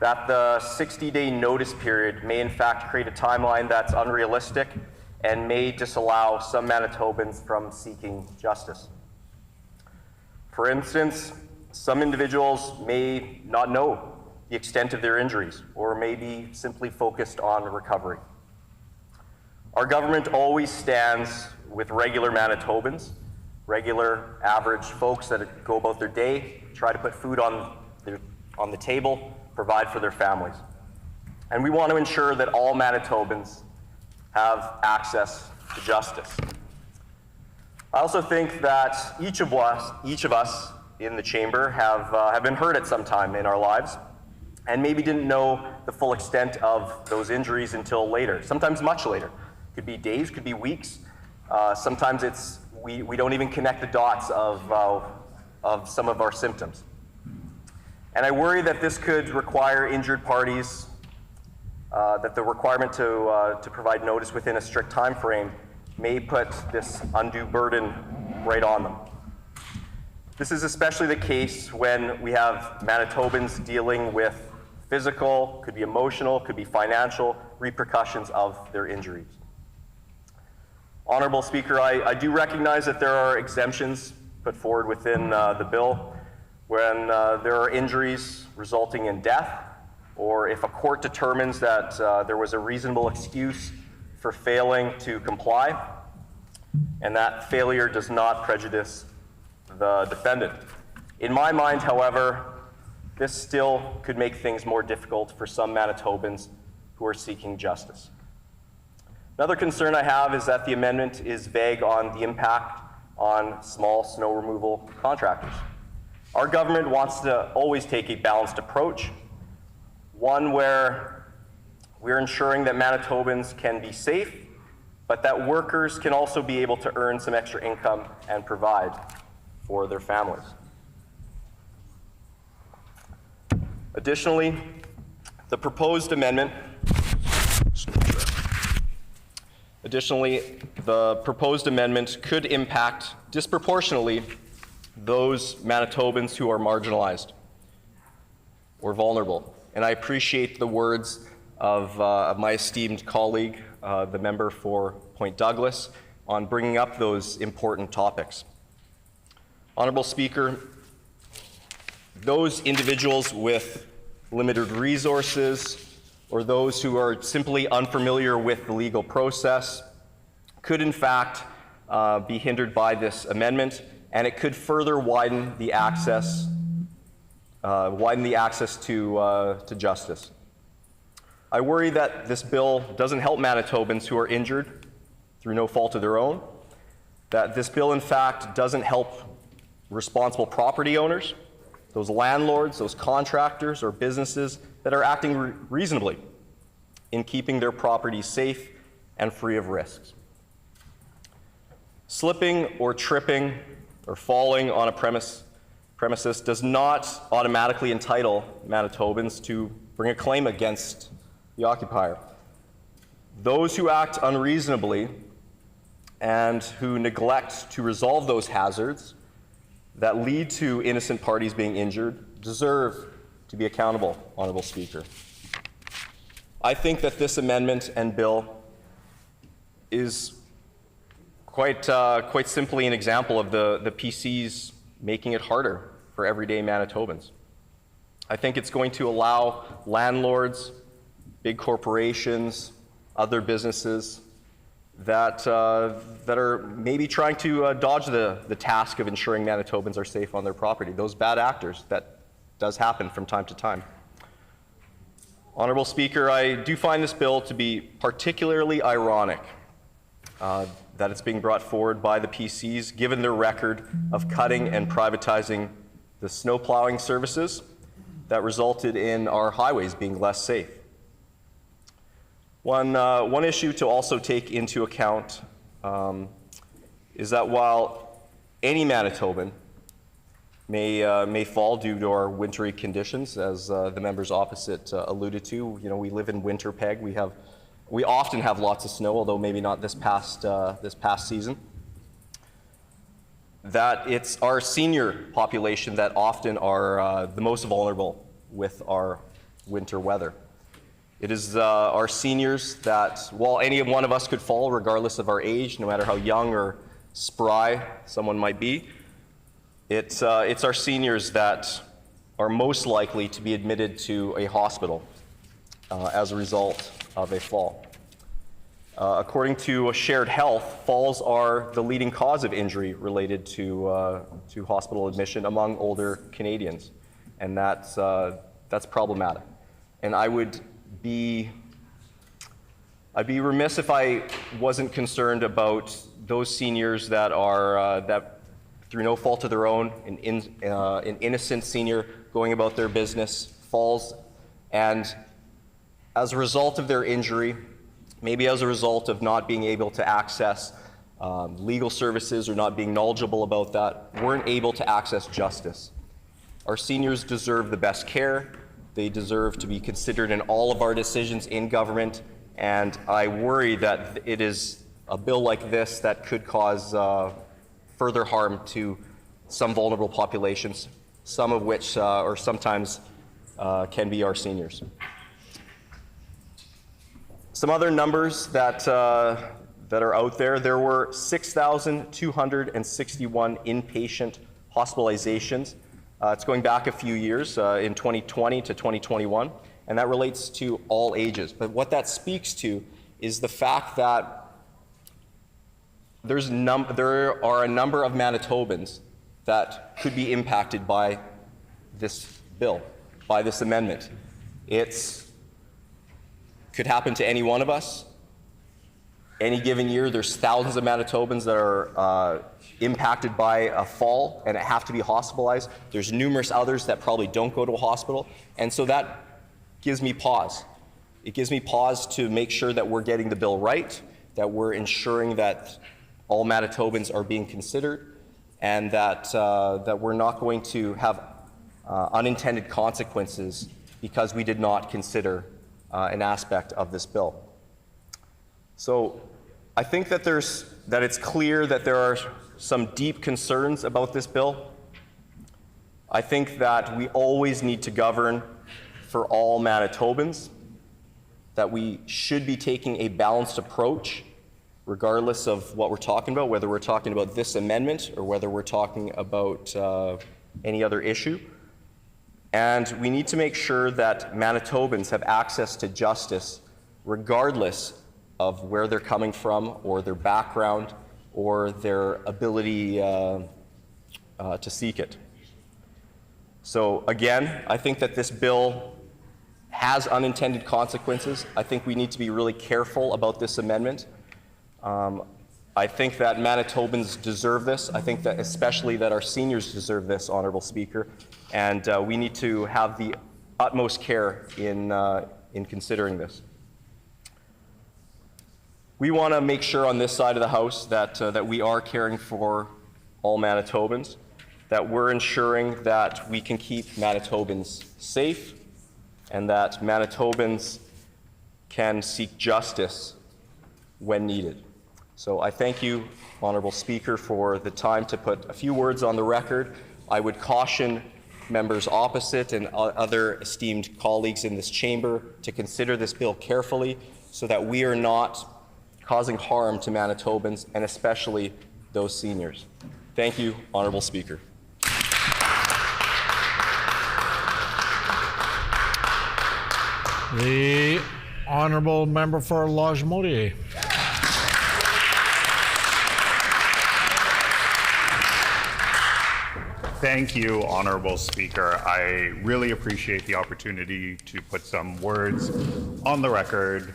S8: that the 60-day notice period may in fact create a timeline that's unrealistic and may disallow some Manitobans from seeking justice. For instance, some individuals may not know the extent of their injuries or may be simply focused on recovery. Our government always stands with regular Manitobans, regular average folks that go about their day, try to put food on the table, provide for their families. And we want to ensure that all Manitobans have access to justice. I also think that each of us in the chamber have been hurt at some time in our lives and maybe didn't know the full extent of those injuries until later, sometimes much later. Could be days, could be weeks. Sometimes we don't even connect the dots of some of our symptoms. And I worry that this could require injured parties, that the requirement to provide notice within a strict time frame may put this undue burden right on them. This is especially the case when we have Manitobans dealing with physical, could be emotional, could be financial repercussions of their injuries. Honorable Speaker, I do recognize that there are exemptions put forward within the bill when there are injuries resulting in death, or if a court determines that there was a reasonable excuse for failing to comply, and that failure does not prejudice the defendant. In my mind, however, this still could make things more difficult for some Manitobans who are seeking justice. Another concern I have is that the amendment is vague on the impact on small snow removal contractors. Our government wants to always take a balanced approach, one where we're ensuring that Manitobans can be safe, but that workers can also be able to earn some extra income and provide for their families. Additionally, the proposed amendment could impact disproportionately those Manitobans who are marginalized or vulnerable. And I appreciate the words of my esteemed colleague, the member for Point Douglas, on bringing up those important topics. Honorable Speaker, those individuals with limited resources or those who are simply unfamiliar with the legal process could in fact be hindered by this amendment, and it could further widen the access to justice. I worry that this bill doesn't help Manitobans who are injured through no fault of their own, that this bill in fact doesn't help responsible property owners, those landlords, those contractors or businesses that are acting reasonably in keeping their property safe and free of risks. Slipping or tripping or falling on a premises does not automatically entitle Manitobans to bring a claim against the occupier. Those who act unreasonably and who neglect to resolve those hazards that lead to innocent parties being injured deserve to be accountable, Honorable Speaker. I think that this amendment and bill is quite simply an example of the PCs making it harder for everyday Manitobans. I think it's going to allow landlords, big corporations, other businesses that are maybe trying to dodge the task of ensuring Manitobans are safe on their property, those bad actors. That does happen from time to time. Honorable Speaker, I do find this bill to be particularly ironic that it's being brought forward by the PCs, given their record of cutting and privatizing the snow plowing services that resulted in our highways being less safe. One issue to also take into account is that while any Manitoban may fall due to our wintry conditions, as the members opposite alluded to, we live in Winterpeg. We often have lots of snow, although maybe not this past season. That it's our senior population that often are the most vulnerable with our winter weather. It is our seniors that, while any one of us could fall, regardless of our age, no matter how young or spry someone might be, it's our seniors that are most likely to be admitted to a hospital as a result of a fall. According to Shared Health, falls are the leading cause of injury related to hospital admission among older Canadians, and that's problematic. And I'd be remiss if I wasn't concerned about those seniors that are that through no fault of their own, an innocent senior going about their business falls, and as a result of their injury, maybe as a result of not being able to access legal services or not being knowledgeable about that, weren't able to access justice. Our seniors deserve the best care. They deserve to be considered in all of our decisions in government, and I worry that it is a bill like this that could cause further harm to some vulnerable populations, some of which, or sometimes, can be our seniors. Some other numbers that are out there. There were 6,261 inpatient hospitalizations. It's going back a few years, in 2020 to 2021, and that relates to all ages. But what that speaks to is the fact that there are a number of Manitobans that could be impacted by this bill, by this amendment. It could happen to any one of us. Any given year, there's thousands of Manitobans that are impacted by a fall and have to be hospitalized. There's numerous others that probably don't go to a hospital. And so that gives me pause. It gives me pause to make sure that we're getting the bill right, that we're ensuring that all Manitobans are being considered, and that we're not going to have unintended consequences because we did not consider an aspect of this bill. So I think that it's clear that there are some deep concerns about this bill. I think that we always need to govern for all Manitobans, that we should be taking a balanced approach regardless of what we're talking about, whether we're talking about this amendment or whether we're talking about any other issue. And we need to make sure that Manitobans have access to justice regardless of where they're coming from or their background or their ability to seek it. So again, I think that this bill has unintended consequences. I think we need to be really careful about this amendment. I think that Manitobans deserve this. I think that especially that our seniors deserve this, Honourable Speaker, and we need to have the utmost care in considering this. We want to make sure on this side of the House that we are caring for all Manitobans, that we're ensuring that we can keep Manitobans safe, and that Manitobans can seek justice when needed. So I thank you, Honourable Speaker, for the time to put a few words on the record. I would caution members opposite and other esteemed colleagues in this chamber to consider this bill carefully so that we are not causing harm to Manitobans and especially those seniors. Thank you, Honourable Speaker.
S1: The Honourable Member for Lodge-Motier.
S9: Thank you, Honourable Speaker. I really appreciate the opportunity to put some words on the record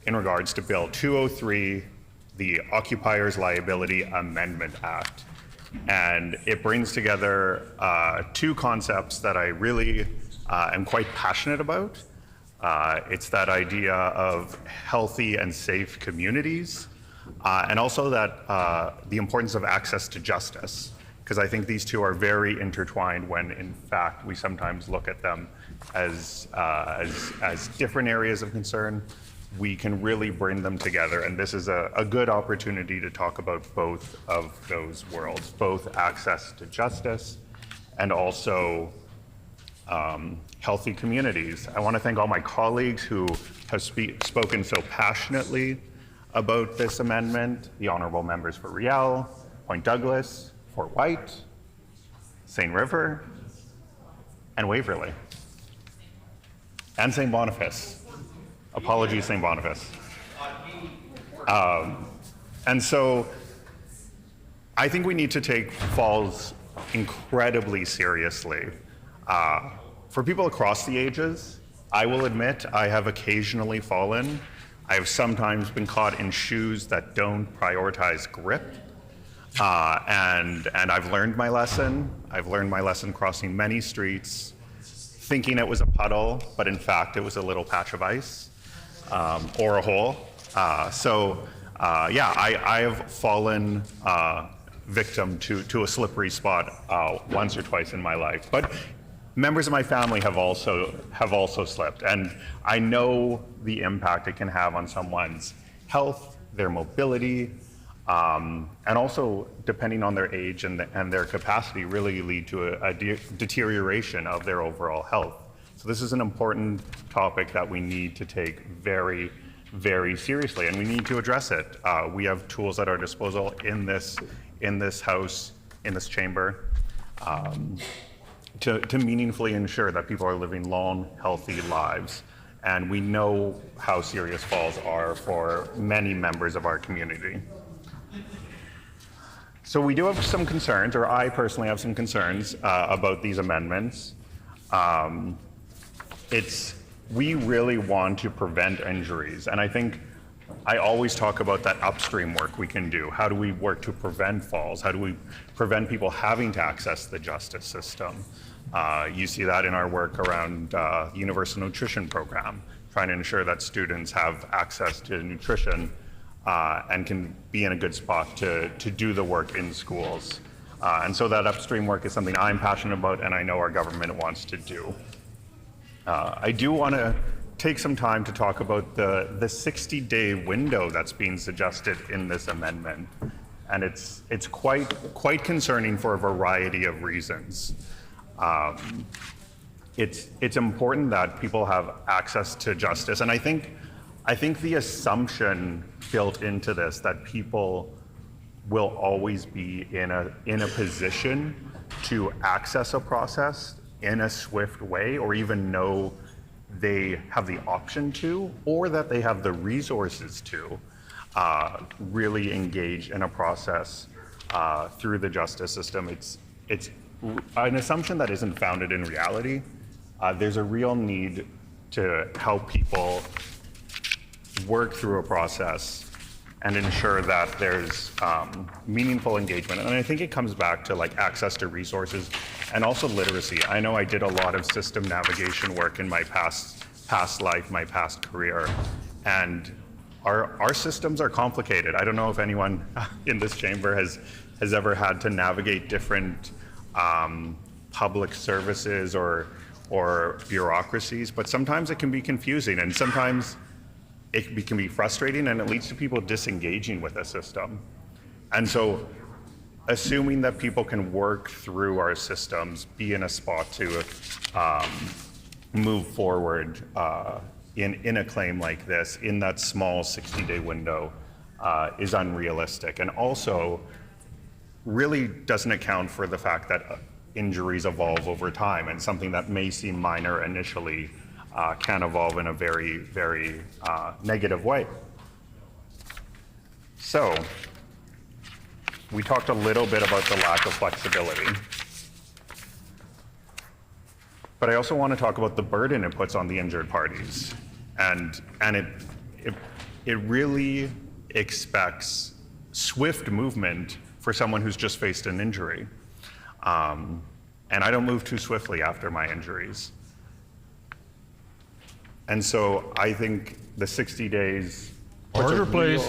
S9: in regards to Bill 203, the Occupiers Liability Amendment Act. And it brings together two concepts that I really am quite passionate about. It's that idea of healthy and safe communities, and also that the importance of access to justice, because I think these two are very intertwined when, in fact, we sometimes look at them as different areas of concern. We can really bring them together, and this is a good opportunity to talk about both of those worlds, both access to justice and also healthy communities. I want to thank all my colleagues who have spoken so passionately about this amendment, the honourable members for Riel, Point Douglas, Fort White, St. River, and Waverley, and St. Boniface. Apologies, St. Boniface. And so I think we need to take falls incredibly seriously. For people across the ages, I will admit I have occasionally fallen. I have sometimes been caught in shoes that don't prioritize grip. And I've learned my lesson. I've learned my lesson crossing many streets, thinking it was a puddle, but in fact it was a little patch of ice or a hole. Yeah, I have fallen victim to a slippery spot once or twice in my life. But members of my family have also slipped, and I know the impact it can have on someone's health, their mobility, and also, depending on their age and their capacity, really lead to a deterioration of their overall health. So this is an important topic that we need to take very, very seriously, and we need to address it. We have tools at our disposal in this house, in this chamber, to meaningfully ensure that people are living long, healthy lives. And we know how serious falls are for many members of our community. So we do have some concerns, or I personally have some concerns about these amendments. We really want to prevent injuries, and I think I always talk about that upstream work we can do. How do we work to prevent falls? How do we prevent people having to access the justice system? You see that in our work around the Universal Nutrition Program, trying to ensure that students have access to nutrition and can be in a good spot to do the work in schools. And so that upstream work is something I'm passionate about and I know our government wants to do. I do want to take some time to talk about the 60-day window that's being suggested in this amendment. And it's quite concerning for a variety of reasons. It's important that people have access to justice, and I think the assumption built into this that people will always be in a position to access a process in a swift way, or even know they have the option to, or that they have the resources to really engage in a process through the justice system. It's an assumption that isn't founded in reality. There's a real need to help people work through a process and ensure that there's meaningful engagement. And I think it comes back to like access to resources and also literacy. I know I did a lot of system navigation work in my past life, my past career, and our systems are complicated. I don't know if anyone in this chamber has ever had to navigate different public services or bureaucracies, but sometimes it can be confusing, and sometimes it can be frustrating, and it leads to people disengaging with a system. And so assuming that people can work through our systems, be in a spot to move forward in a claim like this, in that small 60-day window, is unrealistic, and also really doesn't account for the fact that injuries evolve over time, and something that may seem minor initially can evolve in a very, very negative way. So, we talked a little bit about the lack of flexibility, but I also want to talk about the burden it puts on the injured parties, and it really expects swift movement for someone who's just faced an injury. And I don't move too swiftly after my injuries. And so I think the 60 days...
S1: Order, please.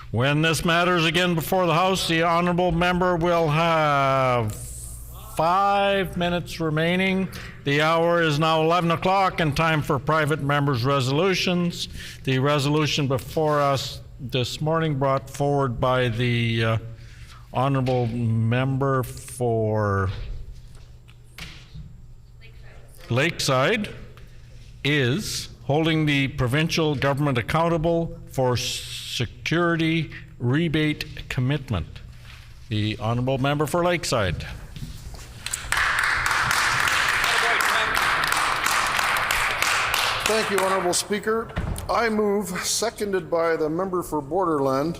S1: When this matter is again before the House, the honourable member will have 5 minutes remaining. The hour is now 11 o'clock and time for private members' resolutions. The resolution before us this morning, brought forward by the honourable member for Lakeside, is holding the provincial government accountable for security rebate commitment. The honourable member for Lakeside.
S10: Thank you, Honourable Speaker. I move, seconded by the member for Borderland,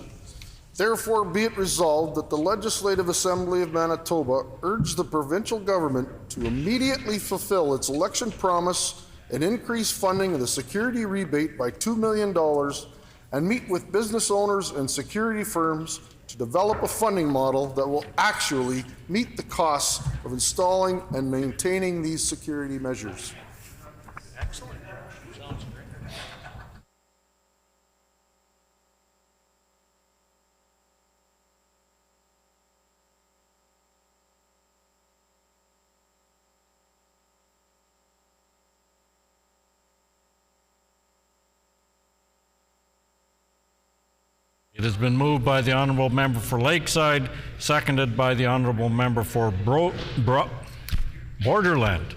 S10: therefore be it resolved that the Legislative Assembly of Manitoba urge the provincial government to immediately fulfill its election promise and increase funding of the security rebate by $2 million and meet with business owners and security firms to develop a funding model that will actually meet the costs of installing and maintaining these security measures.
S4: Excellent.
S1: It has been moved by the Honourable Member for Lakeside, seconded by the Honourable Member for Borderland.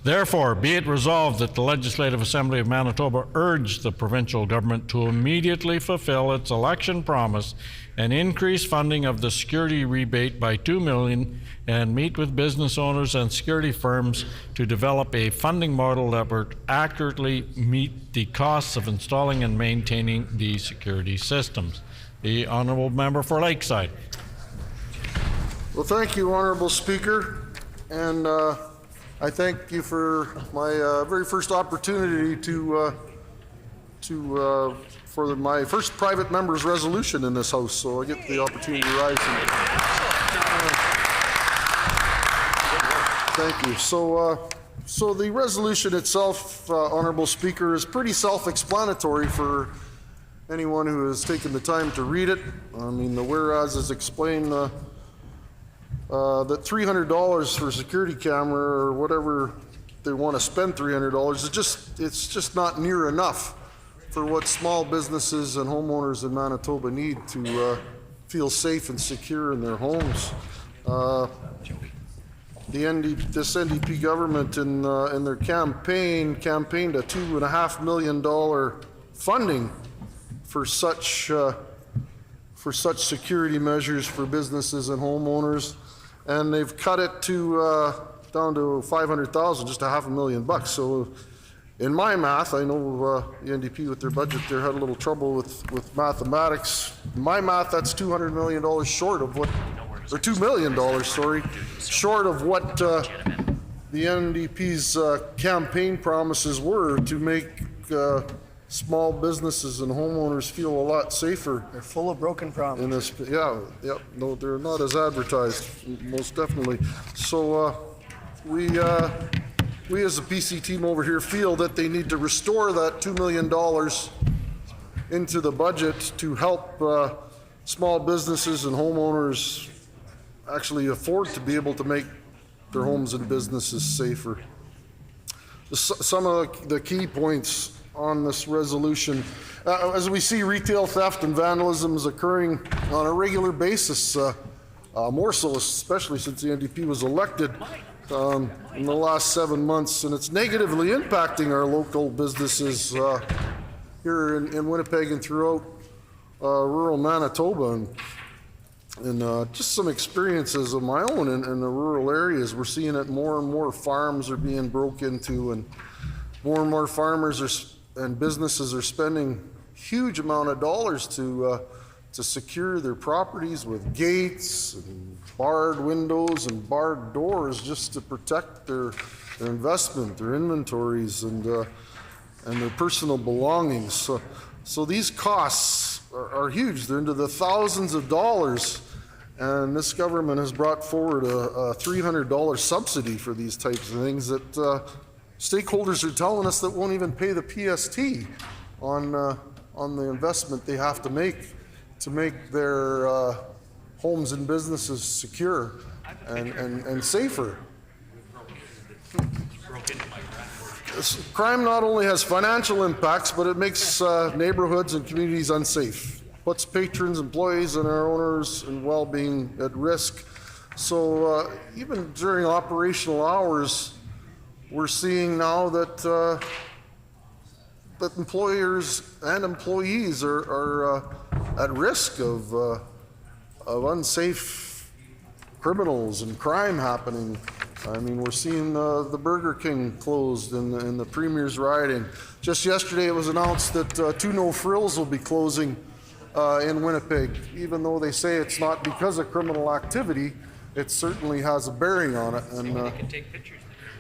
S1: Therefore, be it resolved that the Legislative Assembly of Manitoba urge the provincial government to immediately fulfill its election promise and increase funding of the security rebate by $2 million and meet with business owners and security firms to develop a funding model that would accurately meet the costs of installing and maintaining the security systems. The Honourable Member for Lakeside.
S10: Well, thank you, Honourable Speaker, and I thank you for my very first opportunity for my first private member's resolution in this House, so I get the opportunity to rise. Thank you. So the resolution itself, Honourable Speaker, is pretty self-explanatory for anyone who has taken the time to read it. I mean, the whereases explain that $300 for a security camera or whatever they want to spend $300 it's just not near enough for what small businesses and homeowners in Manitoba need to feel safe and secure in their homes. This NDP government in their campaigned a $2.5 million funding for such security measures for businesses and homeowners, and they've cut it to down to $500,000, just $500,000. So, in my math, I know the NDP with their budget there had a little trouble with mathematics. In my math, that's $200 million short of what, or $2 million, sorry, short of what the NDP's campaign promises were to make small businesses and homeowners feel a lot safer.
S11: They're full of broken promises.
S10: No, they're not as advertised, most definitely. So we as a PC team over here feel that they need to restore that $2 million into the budget to help small businesses and homeowners actually afford to be able to make their homes and businesses safer. Some of the key points on this resolution. As we see retail theft and vandalism is occurring on a regular basis, more so especially since the NDP was elected in the last 7 months, and it's negatively impacting our local businesses here in Winnipeg and throughout rural Manitoba. And just some experiences of my own in the rural areas. We're seeing it more and more farms are being broke into, and more farmers and businesses are spending huge amount of dollars to secure their properties with gates and barred windows and barred doors just to protect their investment, their inventories, and their personal belongings. So these costs are huge. They're into the thousands of dollars, and this government has brought forward a $300 subsidy for these types of things that stakeholders are telling us that won't even pay the PST on the investment they have to make their homes and businesses secure and safer. Crime not only has financial impacts, but it makes neighborhoods and communities unsafe, puts patrons, employees, and our owners and well-being at risk. So even during operational hours, we're seeing now that employers and employees are at risk of unsafe criminals and crime happening. I mean, we're seeing the Burger King closed in the Premier's riding. Just yesterday it was announced that 2 No Frills will be closing in Winnipeg. Even though they say it's not because of criminal activity, it certainly has a bearing on it.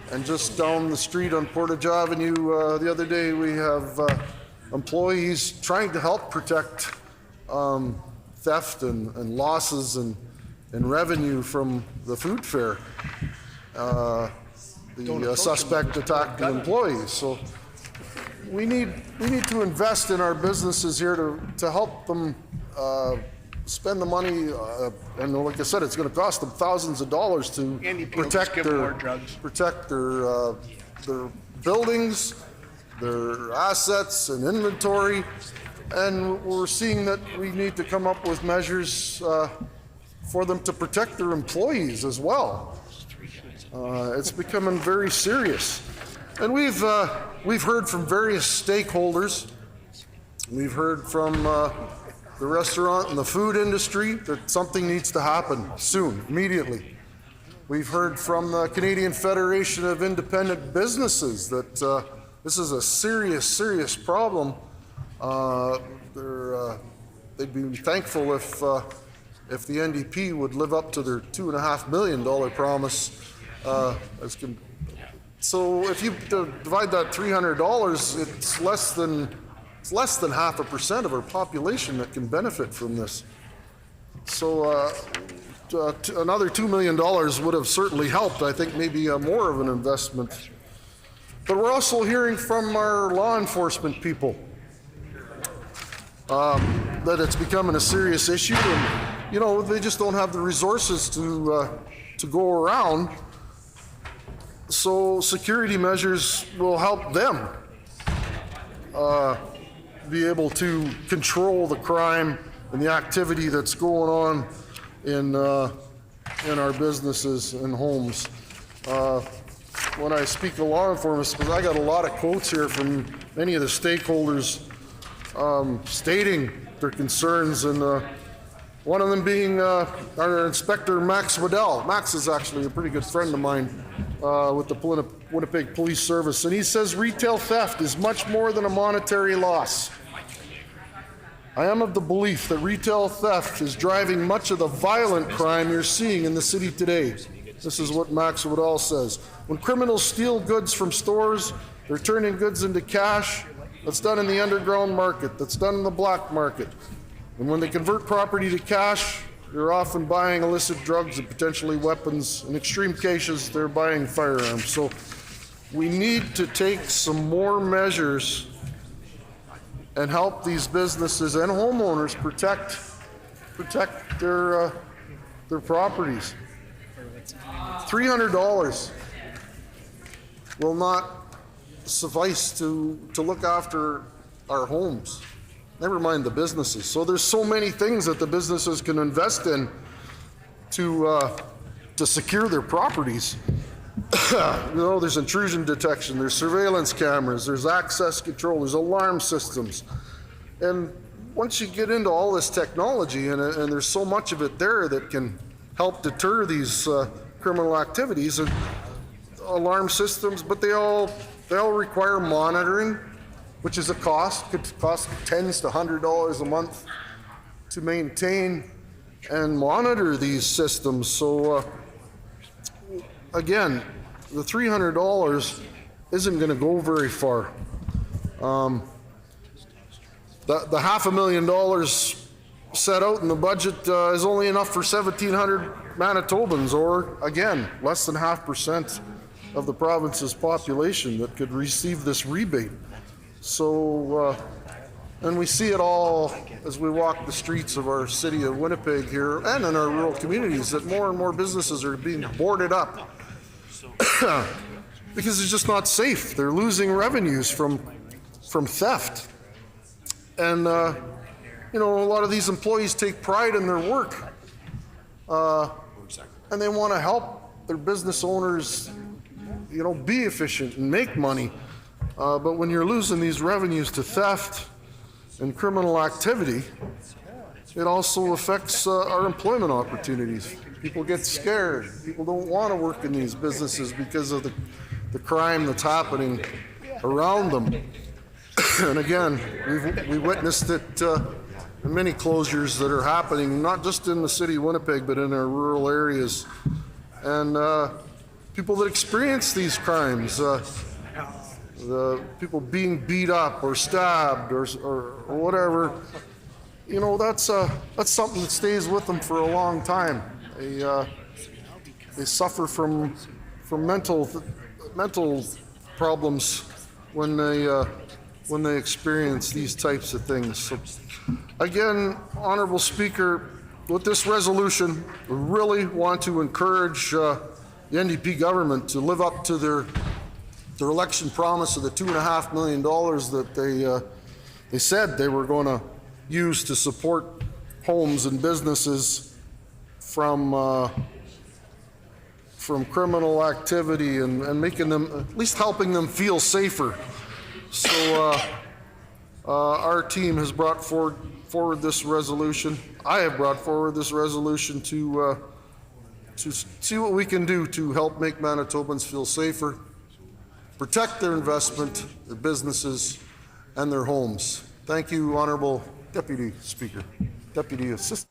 S10: And just down the street on Portage Avenue the other day, we have employees trying to help protect theft and losses and revenue from the food fair. The suspect attacked the employees. So we need to invest in our businesses here to help them spend the money, and like I said, it's going to cost them thousands of dollars to protect their buildings, their assets and inventory, And we're seeing that we need to come up with measures for them to protect their employees as well. It's becoming very serious. And we've heard from various stakeholders. We've heard from the restaurant and the food industry that something needs to happen soon, immediately. We've heard from the Canadian Federation of Independent Businesses that this is a serious, serious problem. They'd be thankful if the NDP would live up to their $2.5 million promise. So if you divide that $300, it's less than 0.5% of our population that can benefit from this. So another $2 million would have certainly helped. I think maybe more of an investment. But we're also hearing from our law enforcement people that it's becoming a serious issue, and they just don't have the resources to go around. So security measures will help them be able to control the crime and the activity that's going on in our businesses and homes. When I speak to law enforcement, because I got a lot of quotes here from many of the stakeholders stating their concerns, and one of them being our Inspector Max Waddell. Max is actually a pretty good friend of mine with the Winnipeg Police Service, and he says retail theft is much more than a monetary loss. I am of the belief that retail theft is driving much of the violent crime you're seeing in the city today. This is what Max Waddell says. When criminals steal goods from stores, they're turning goods into cash. That's done in the underground market. That's done in the black market. And when they convert property to cash, they're often buying illicit drugs and potentially weapons. In extreme cases, they're buying firearms. So we need to take some more measures and help these businesses and homeowners protect their properties. $300 will not suffice to look after our homes, never mind the businesses. So there's so many things that the businesses can invest in to secure their properties. There's intrusion detection, there's surveillance cameras, there's access control, there's alarm systems. And once you get into all this technology, and there's so much of it there that can help deter these criminal activities, and alarm systems, but they all require monitoring, which is a cost. Could cost tens to $100 a month to maintain and monitor these systems. So again, the $300 isn't going to go very far. The $500,000 set out in the budget is only enough for 1,700 Manitobans, or again, less than 0.5% of the province's population that could receive this rebate. So, and we see it all as we walk the streets of our city of Winnipeg here and in our rural communities, that more and more businesses are being boarded up because it's just not safe. They're losing revenues from theft. And a lot of these employees take pride in their work, and they want to help their business owners, be efficient and make money. But when you're losing these revenues to theft and criminal activity, it also affects our employment opportunities. People get scared. People don't want to work in these businesses because of the crime that's happening around them. And again, we witnessed it in many closures that are happening, not just in the city of Winnipeg, but in our rural areas. And people that experience these crimes, the people being beat up or stabbed or whatever, that's something that stays with them for a long time. They suffer from mental problems when they experience these types of things. So, again, Honourable Speaker, with this resolution, we really want to encourage the NDP government to live up to their election promise of the $2.5 million they said they were going to use to support homes and businesses from criminal activity and making them, at least helping them feel safer. So our team has brought forward this resolution. I have brought forward this resolution to see what we can do to help make Manitobans feel safer, protect their investment, their businesses, and their homes. Thank you, Honourable Deputy Speaker, Deputy Assistant.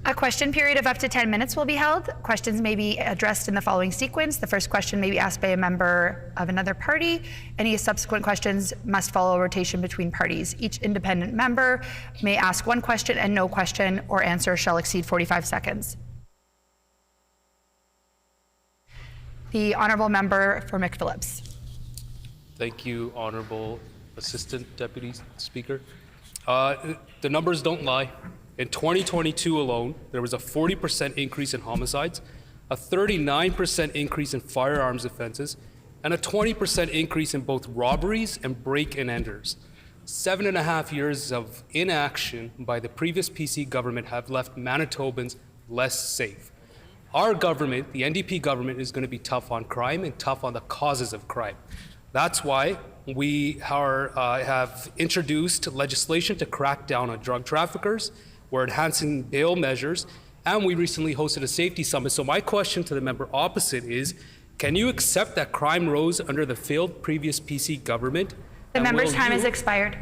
S12: A question period of up to 10 minutes will be held. Questions may be addressed in the following sequence. The first question may be asked by a member of another party. Any subsequent questions must follow a rotation between parties. Each independent member may ask one question and no question or answer shall exceed 45 seconds. The Honourable Member for McPhillips.
S13: Thank you, Honourable Assistant Deputy Speaker. The numbers don't lie. In 2022 alone, there was a 40% increase in homicides, a 39% increase in firearms offenses, and a 20% increase in both robberies and break-and-enters. 7.5 years of inaction by the previous PC government have left Manitobans less safe. Our government, the NDP government, is going to be tough on crime and tough on the causes of crime. That's why we have introduced legislation to crack down on drug traffickers. We're enhancing bail measures, and we recently hosted a safety summit. So my question to the member opposite is, can you accept that crime rose under the failed previous PC government?
S12: The member's time has expired.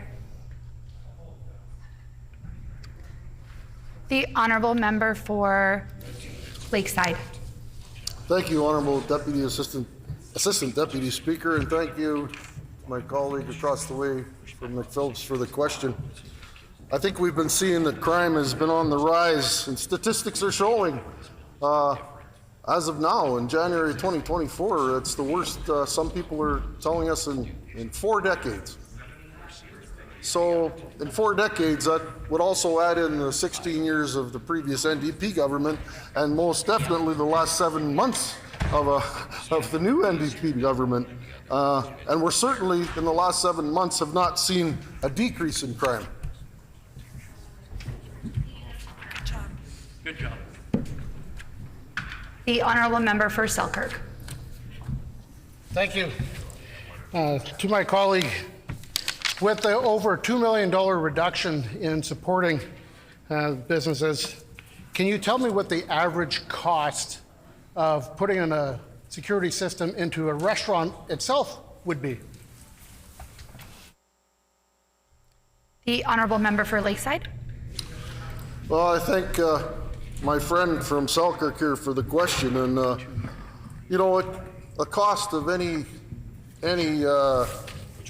S12: The Honourable Member for Lakeside.
S10: Thank you, Honourable Deputy Assistant Deputy Speaker, and thank you to my colleague across the way from McPhillips for the question. I think we've been seeing that crime has been on the rise, and statistics are showing, as of now, in January 2024, it's the worst, some people are telling us, in 4 decades. So in 4 decades, that would also add in the 16 years of the previous NDP government, and most definitely the last 7 months of the new NDP government. And we're certainly, in the last 7 months, have not seen a decrease in crime.
S13: Good job.
S12: The Honourable Member for Selkirk.
S11: Thank you. To my colleague, with the over $2 million reduction in supporting businesses, can you tell me what the average cost of putting in a security system into a restaurant itself would be?
S12: The Honourable Member for Lakeside.
S10: Well, I thank my friend from Selkirk here for the question, and you know what, the cost of any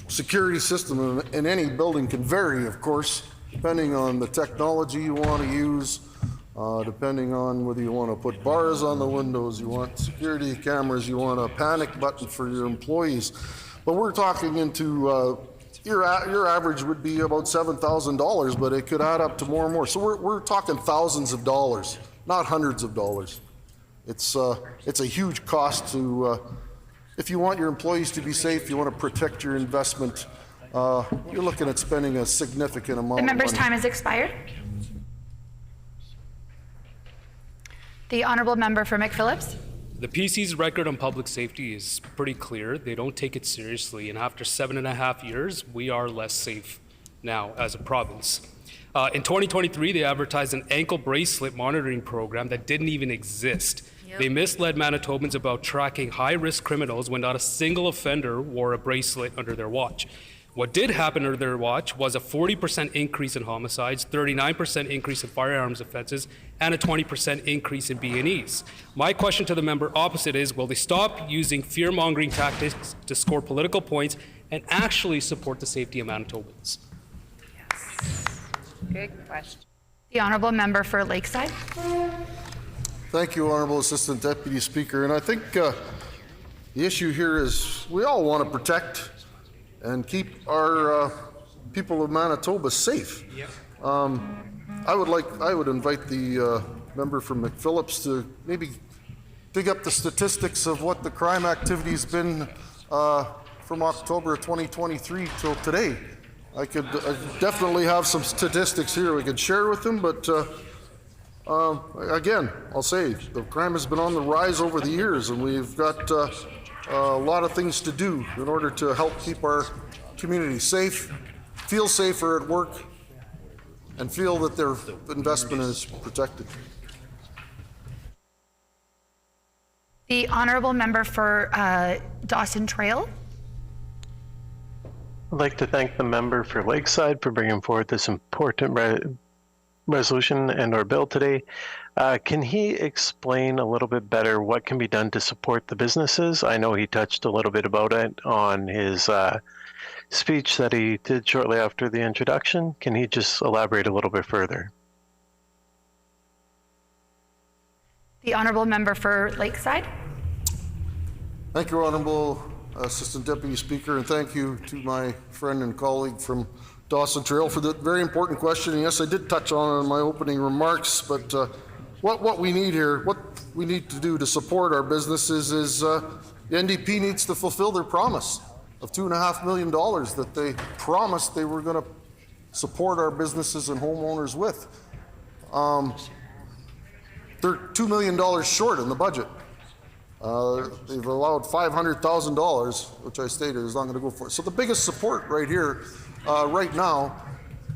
S10: security system in any building can vary, of course, depending on the technology you want to use, depending on whether you want to put bars on the windows, you want security cameras, you want a panic button for your employees. But we're talking into your average would be about $7,000, but it could add up to more and more. So we're talking thousands of dollars, not hundreds of dollars. It's a huge cost to, if you want your employees to be safe, you want to protect your investment, you're looking at spending a significant amount of money.
S12: The member's time has expired. The Honourable Member for McPhillips.
S13: The PC's record on public safety is pretty clear. They don't take it seriously, and after 7.5 years, we are less safe now as a province. In 2023, they advertised an ankle bracelet monitoring program that didn't even exist. Yep. They misled Manitobans about tracking high-risk criminals when not a single offender wore a bracelet under their watch. What did happen under their watch was a 40% increase in homicides, 39% increase in firearms offenses, and a 20% increase in B&Es. My question to the member opposite is, will they stop using fear-mongering tactics to score political points and actually support the safety of Manitobans?
S12: Yes. Good question. The Honourable Member for Lakeside.
S10: Thank you, Honourable Assistant Deputy Speaker. And I think the issue here is we all want to protect and keep our people of Manitoba safe. Yep. I would invite the member from McPhillips to maybe dig up the statistics of what the crime activity has been from October of 2023 till today. I definitely have some statistics here we could share with them, but again, I'll say the crime has been on the rise over the years, and we've got a lot of things to do in order to help keep our community safe, feel safer at work, and feel that their investment is protected.
S12: The honourable member for Dawson Trail.
S14: I'd like to thank the member for Lakeside for bringing forward this important resolution and or bill today. Can he explain a little bit better what can be done to support the businesses? I know he touched a little bit about it on his speech that he did shortly after the introduction. Can he just elaborate a little bit further?
S12: The honourable member for Lakeside.
S10: Thank you, Honourable Assistant Deputy Speaker, and thank you to my friend and colleague from Dawson Trail for the very important question. And yes, I did touch on it in my opening remarks, but what we need here, what we need to do to support our businesses is the NDP needs to fulfill their promise of $2.5 million that they promised they were going to support our businesses and homeowners with. They're $2 million short in the budget. They've allowed $500,000, which I stated is not going to go for it. So the biggest support right here, right now,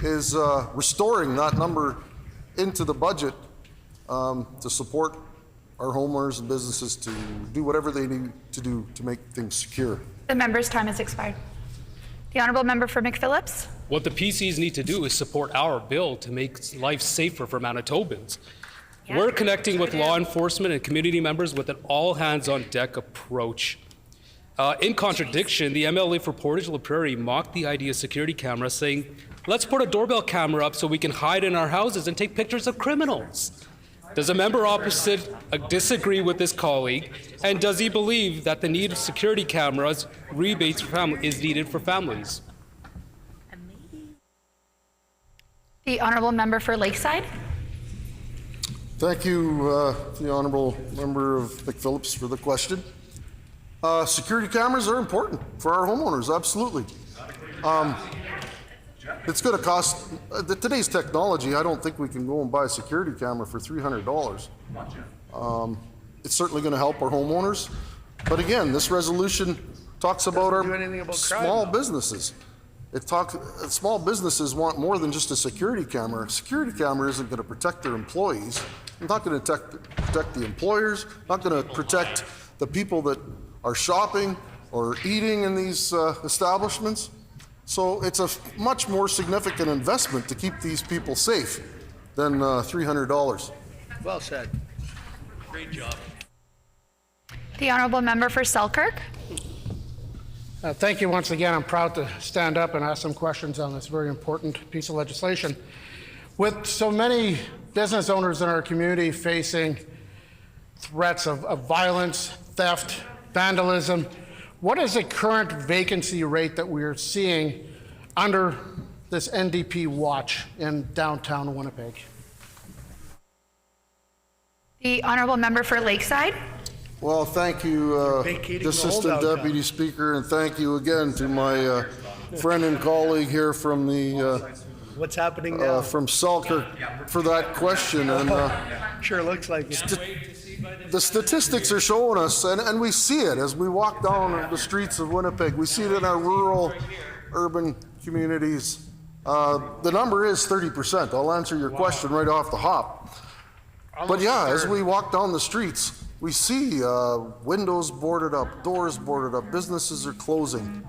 S10: is restoring that number into the budget to support our homeowners and businesses to do whatever they need to do to make things secure.
S12: The member's time has expired. The honourable member for McPhillips.
S13: What the PCs need to do is support our bill to make life safer for Manitobans. We're connecting with law enforcement and community members with an all-hands-on-deck approach. In contradiction, the MLA for Portage La Prairie mocked the idea of security cameras, saying, let's put a doorbell camera up so we can hide in our houses and take pictures of criminals. Does a member opposite disagree with this colleague? And does he believe that the need of security cameras, rebates for family, is needed for families?
S12: The honourable member for Lakeside.
S10: Thank you, the honourable member of McPhillips, for the question. Security cameras are important for our homeowners, absolutely. It's going to cost, today's technology, I don't think we can go and buy a security camera for $300. It's certainly going to help our homeowners. But again, this resolution talks about our small businesses. Small businesses want more than just a security camera. A security camera isn't going to protect their employees. It's not going to protect the employers, not going to protect the people that are shopping or eating in these establishments. So it's a much more significant investment to keep these people safe than $300.
S15: Well said. Great job.
S12: The honourable member for Selkirk.
S11: Thank you once again. I'm proud to stand up and ask some questions on this very important piece of legislation. With so many business owners in our community facing threats of violence, theft, vandalism, what is the current vacancy rate that we are seeing under this NDP watch in downtown Winnipeg?
S12: The honourable member for Lakeside.
S3: Well, thank you, Assistant Deputy Speaker, and thank you again to my friend and colleague here from the
S15: what's happening now
S3: from Selkirk for that question. And
S15: sure looks like it.
S3: The statistics are showing us, and we see it as we walk down the streets of Winnipeg. We see it in our rural, urban communities. The number is 30%. I'll answer your question right off the hop. But yeah, as we walk down the streets, we see windows boarded up, doors boarded up, businesses are closing.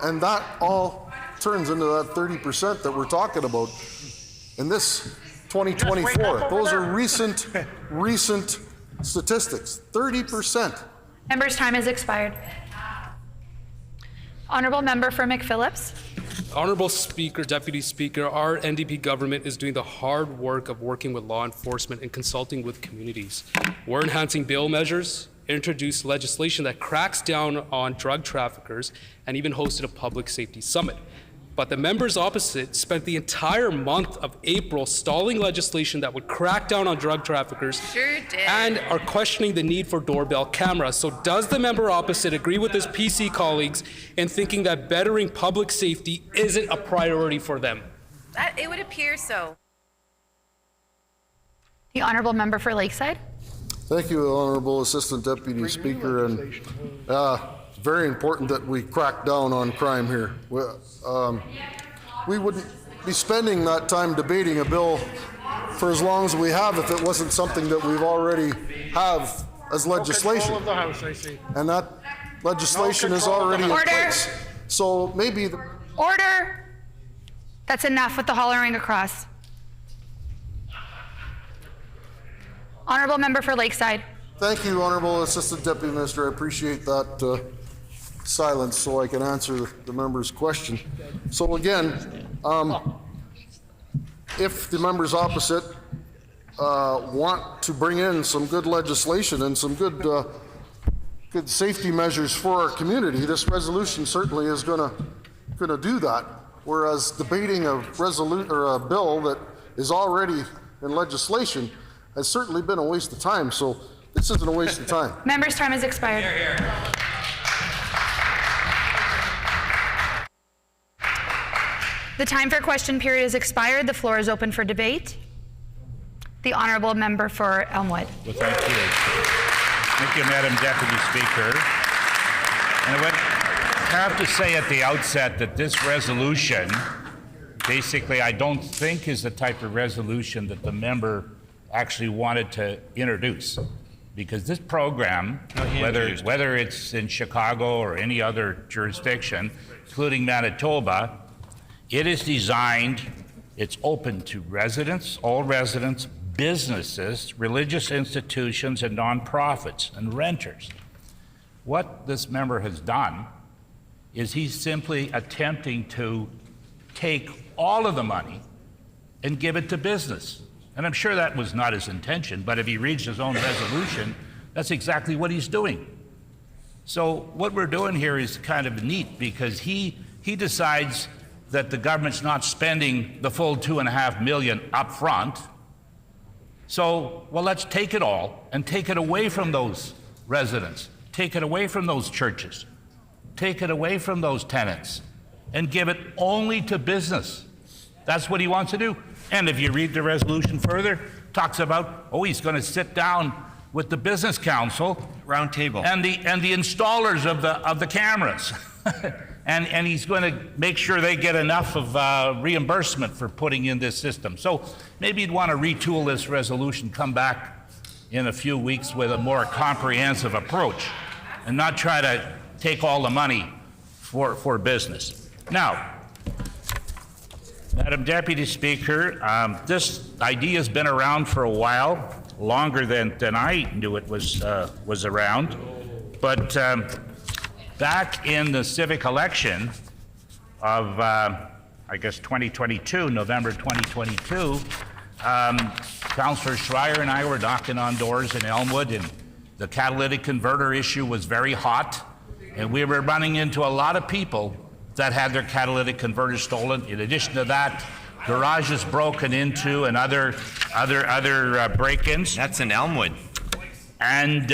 S3: And that all turns into that 30% that we're talking about in this 2024. Those are recent statistics, 30%.
S12: Member's time has expired. Honourable member for McPhillips.
S13: Honourable Speaker, Deputy Speaker, our NDP government is doing the hard work of working with law enforcement and consulting with communities. We're enhancing bail measures, introduced legislation that cracks down on drug traffickers, and even hosted a public safety summit. But the members opposite spent the entire month of April stalling legislation that would crack down on drug traffickers and are questioning the need for doorbell cameras. So does the member opposite agree with his PC colleagues in thinking that bettering public safety isn't a priority for them?
S16: It would appear so.
S12: The honourable member for Lakeside.
S10: Thank you, Honourable Assistant Deputy Speaker, and very important that we crack down on crime here. We wouldn't be spending that time debating a bill for as long as we have if it wasn't something that we've already have as legislation.
S11: Of the House, I see.
S10: And that legislation is already in place. So maybe
S12: Order. That's enough with the hollering across. Honourable member for Lakeside.
S10: Thank you, Honourable Assistant Deputy Minister. I appreciate that silence so I can answer the member's question. So again, if the members opposite want to bring in some good legislation and some good safety measures for our community, this resolution certainly is going to do that. Whereas debating a bill that is already in legislation has certainly been a waste of time. So this isn't a waste of time.
S12: Member's time has expired.
S2: Hear, hear.
S12: The time for question period has expired. The floor is open for debate. The honourable member for Elmwood.
S17: Well, thank you. Thank you, Madam Deputy Speaker. And I would have to say at the outset that this resolution, basically, I don't think is the type of resolution that the member actually wanted to introduce. Because this program, whether it's in Chicago or any other jurisdiction, including Manitoba, it is designed, it's open to residents, all residents, businesses, religious institutions, and nonprofits, and renters. What this member has done is he's simply attempting to take all of the money and give it to business. And I'm sure that was not his intention, but if he reads his own resolution, that's exactly what he's doing. So what we're doing here is kind of neat because he decides that the government's not spending the full $2.5 million up front. So, well, let's take it all and take it away from those residents, take it away from those churches, take it away from those tenants, and give it only to business. That's what he wants to do. And if you read the resolution further, talks about, he's going to sit down with the business council,
S2: round table,
S17: and the installers of the cameras, and he's going to make sure they get enough of reimbursement for putting in this system. So maybe you'd want to retool this resolution, come back in a few weeks with a more comprehensive approach, and not try to take all the money for business. Now, Madam Deputy Speaker, this idea has been around for a while, longer than I knew it was around. But back in the civic election of, I guess, 2022, November 2022, Councillor Schreier and I were knocking on doors in Elmwood, and the catalytic converter issue was very hot, and we were running into a lot of people that had their catalytic converters stolen. In addition to that, garages broken into and other break-ins.
S2: That's in Elmwood.
S17: And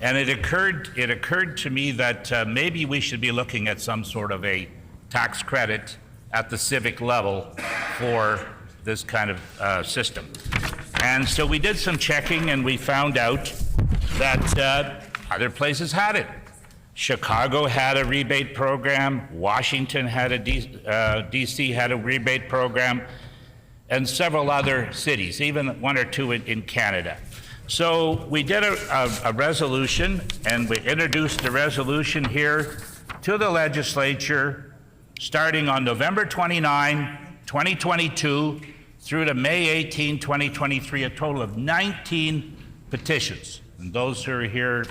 S17: it occurred to me that maybe we should be looking at some sort of a tax credit at the civic level for this kind of system. And so we did some checking, and we found out that other places had it. Chicago had a rebate program, Washington had DC had a rebate program, and several other cities, even one or two in Canada. So we did a resolution, and we introduced the resolution here to the legislature starting on November 29, 2022 through to May 18, 2023, a total of 19 petitions. And those who are here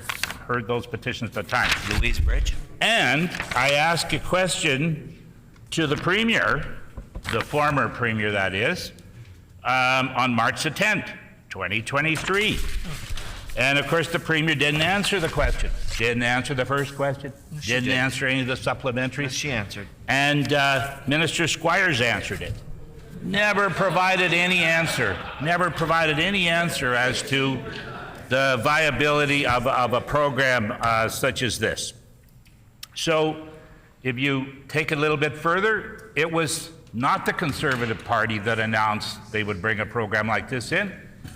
S17: heard those petitions at the time.
S2: Louise Bridge.
S17: And I asked a question to the Premier, the former Premier that is, on March the 10th, 2023. And of course the Premier didn't answer the question. Didn't answer the first question. Didn't answer any of the supplementaries.
S2: She answered.
S17: And Minister Squires answered it. Never provided any answer. Never provided any answer as to the viability of a program such as this. So if you take it a little bit further, it was not the Conservative Party that announced they would bring a program like this in.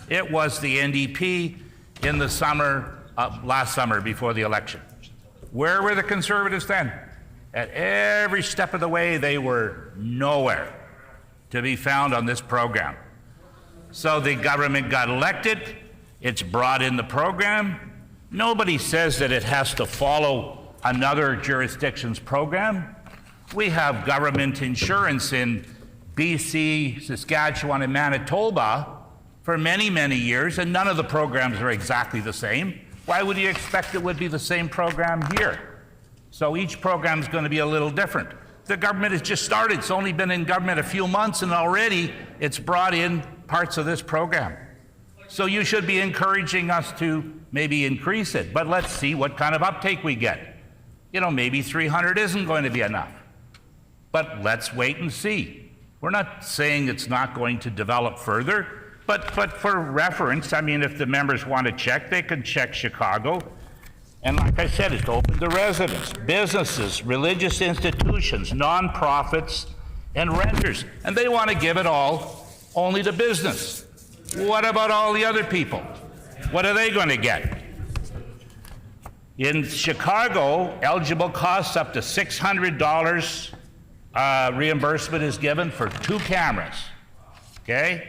S17: It was the NDP in the summer, last summer before the election. Where were the Conservatives then? At every step of the way, they were nowhere to be found on this program. So the government got elected, it's brought in the program. Nobody says that it has to follow another jurisdiction's program. We have government insurance in BC, Saskatchewan, and Manitoba for many, many years, and none of the programs are exactly the same. Why would you expect it would be the same program here? So each program is going to be a little different. The government has just started. It's only been in government a few months, and already it's brought in parts of this program. So you should be encouraging us to maybe increase it, but let's see what kind of uptake we get. You know, maybe 300 isn't going to be enough, but let's wait and see. We're not saying it's not going to develop further, but for reference, I mean, if the members want to check, they can check Chicago. And like I said, it's open to residents, businesses, religious institutions, nonprofits, and renters. And they want to give it all only to business. What about all the other people? What are they going to get? In Chicago, eligible costs up to $600 reimbursement is given for 2 cameras. Okay?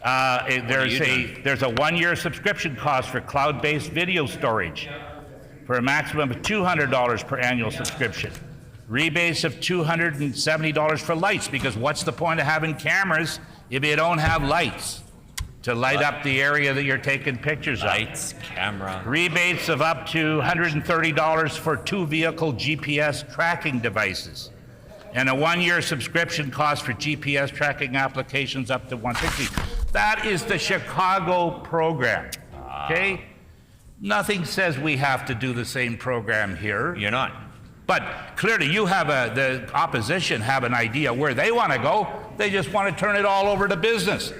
S17: There's a 1-year subscription cost for cloud-based video storage for a maximum of $200 per annual subscription. Rebates of $270 for lights, because what's the point of having cameras if you don't have lights to light up the area that you're taking pictures of?
S2: Lights, camera.
S17: Rebates of up to $130 for 2 vehicle GPS tracking devices. And a 1-year subscription cost for GPS tracking applications up to $160. That is the Chicago program, okay? Nothing says we have to do the same program here.
S2: You're not.
S17: But clearly you have the opposition have an idea where they want to go. They just want to turn it all over to business.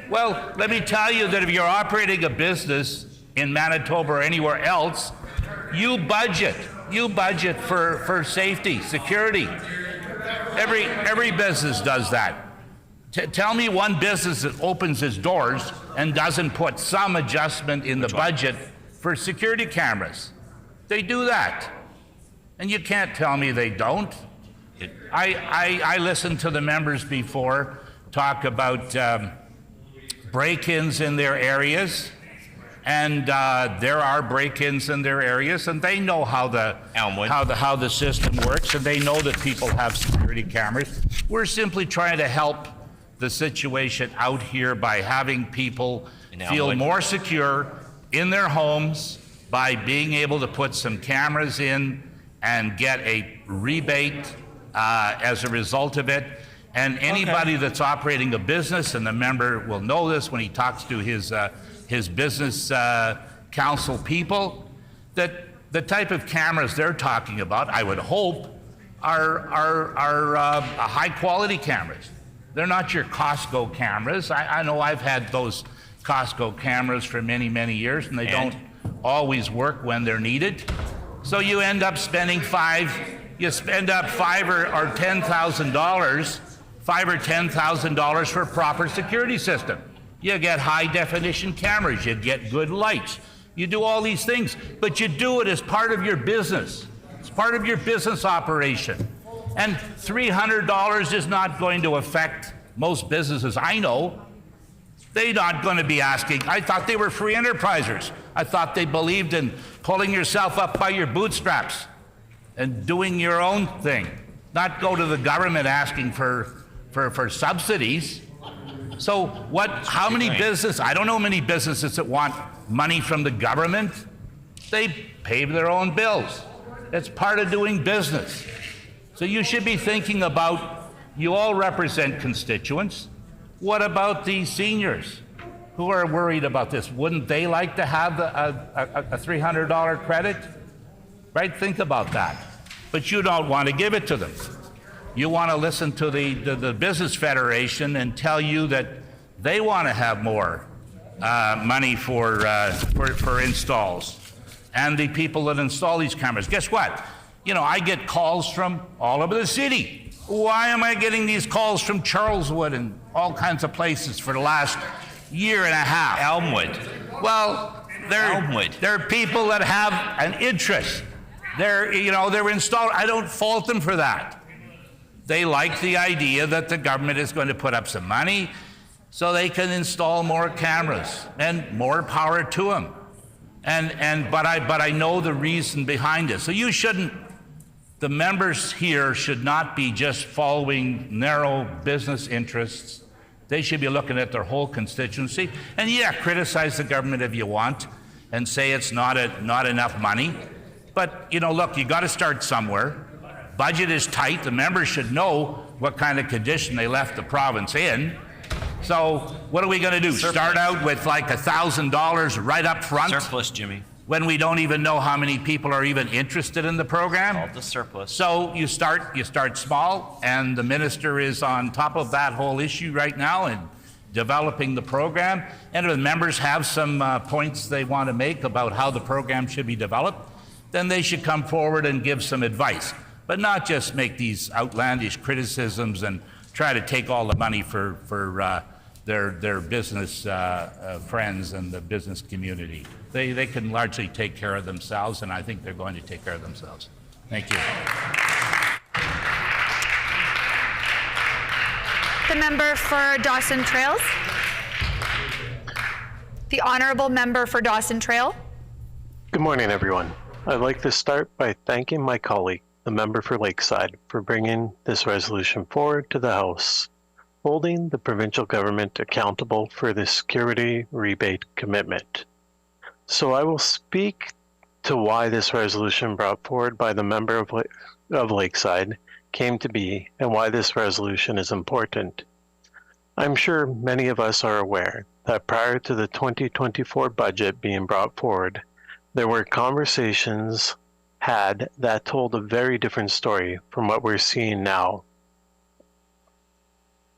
S17: Well, let me tell you that if you're operating a business in Manitoba or anywhere else, you budget. You budget for safety, security. Every business does that. Tell me one business that opens its doors and doesn't put some adjustment in the budget for security cameras. They do that. And you can't tell me they don't. I listened to the members before talk about break-ins in their areas, and there are break-ins in their areas, and they know how the system works, and they know that people have security cameras. We're simply trying to help the situation out here by having people feel more secure in their homes by being able to put some cameras in and get a rebate as a result of it. And anybody that's operating a business, and the member will know this when he talks to his business council people, that the type of cameras they're talking about, I would hope, are high quality cameras. They're not your Costco cameras. I know I've had those Costco cameras for many, many years, and they don't always work when they're needed. So you end up spending $5,000 or $10,000 for a proper security system. You get high definition cameras, you get good lights, you do all these things, but you do it as part of your business. It's part of your business operation. And $300 is not going to affect most businesses I know. They're not going to be asking. I thought they were free enterprisers. I thought they believed in pulling yourself up by your bootstraps and doing your own thing, not go to the government asking for subsidies. So how many businesses, I don't know many businesses that want money from the government. They pay their own bills. It's part of doing business. So you should be thinking about, you all represent constituents. What about the seniors who are worried about this? Wouldn't they like to have a $300 credit? right? Think about that. But you don't want to give it to them. You want to listen to the Business Federation and tell you that they want to have more money for installs, and the people that install these cameras. Guess what? You know, I get calls from all over the city. Why am I getting these calls from Charleswood and all kinds of places for the last year and a half?
S2: Elmwood.
S17: Well, they're people that have an interest. They're installed. I don't fault them for that. They like the idea that the government is going to put up some money so they can install more cameras, and more power to them. But I know the reason behind it. So you shouldn't. The members here should not be just following narrow business interests. They should be looking at their whole constituency. And yeah, criticize the government if you want, and say it's not enough money. But look, you got to start somewhere. Budget is tight. The members should know what kind of condition they left the province in. So what are we going to do?
S2: Surplus.
S17: Start out with like $1,000 right up front?
S2: Surplus, Jimmy.
S17: When we don't even know how many people are even interested in the program?
S2: Called the surplus.
S17: So you start small, and the minister is on top of that whole issue right now and developing the program. And if the members have some points they want to make about how the program should be developed, then they should come forward and give some advice. But not just make these outlandish criticisms and try to take all the money for their business friends and the business community. They can largely take care of themselves, and I think they're going to take care of themselves. Thank you.
S12: The member for Dawson Trails. The honourable member for Dawson Trail.
S14: Good morning, everyone. I'd like to start by thanking my colleague, the member for Lakeside, for bringing this resolution forward to the House, holding the provincial government accountable for the security rebate commitment. So I will speak to why this resolution brought forward by the member of Lakeside came to be and why this resolution is important. I'm sure many of us are aware that prior to the 2024 budget being brought forward, there were conversations had that told a very different story from what we're seeing now.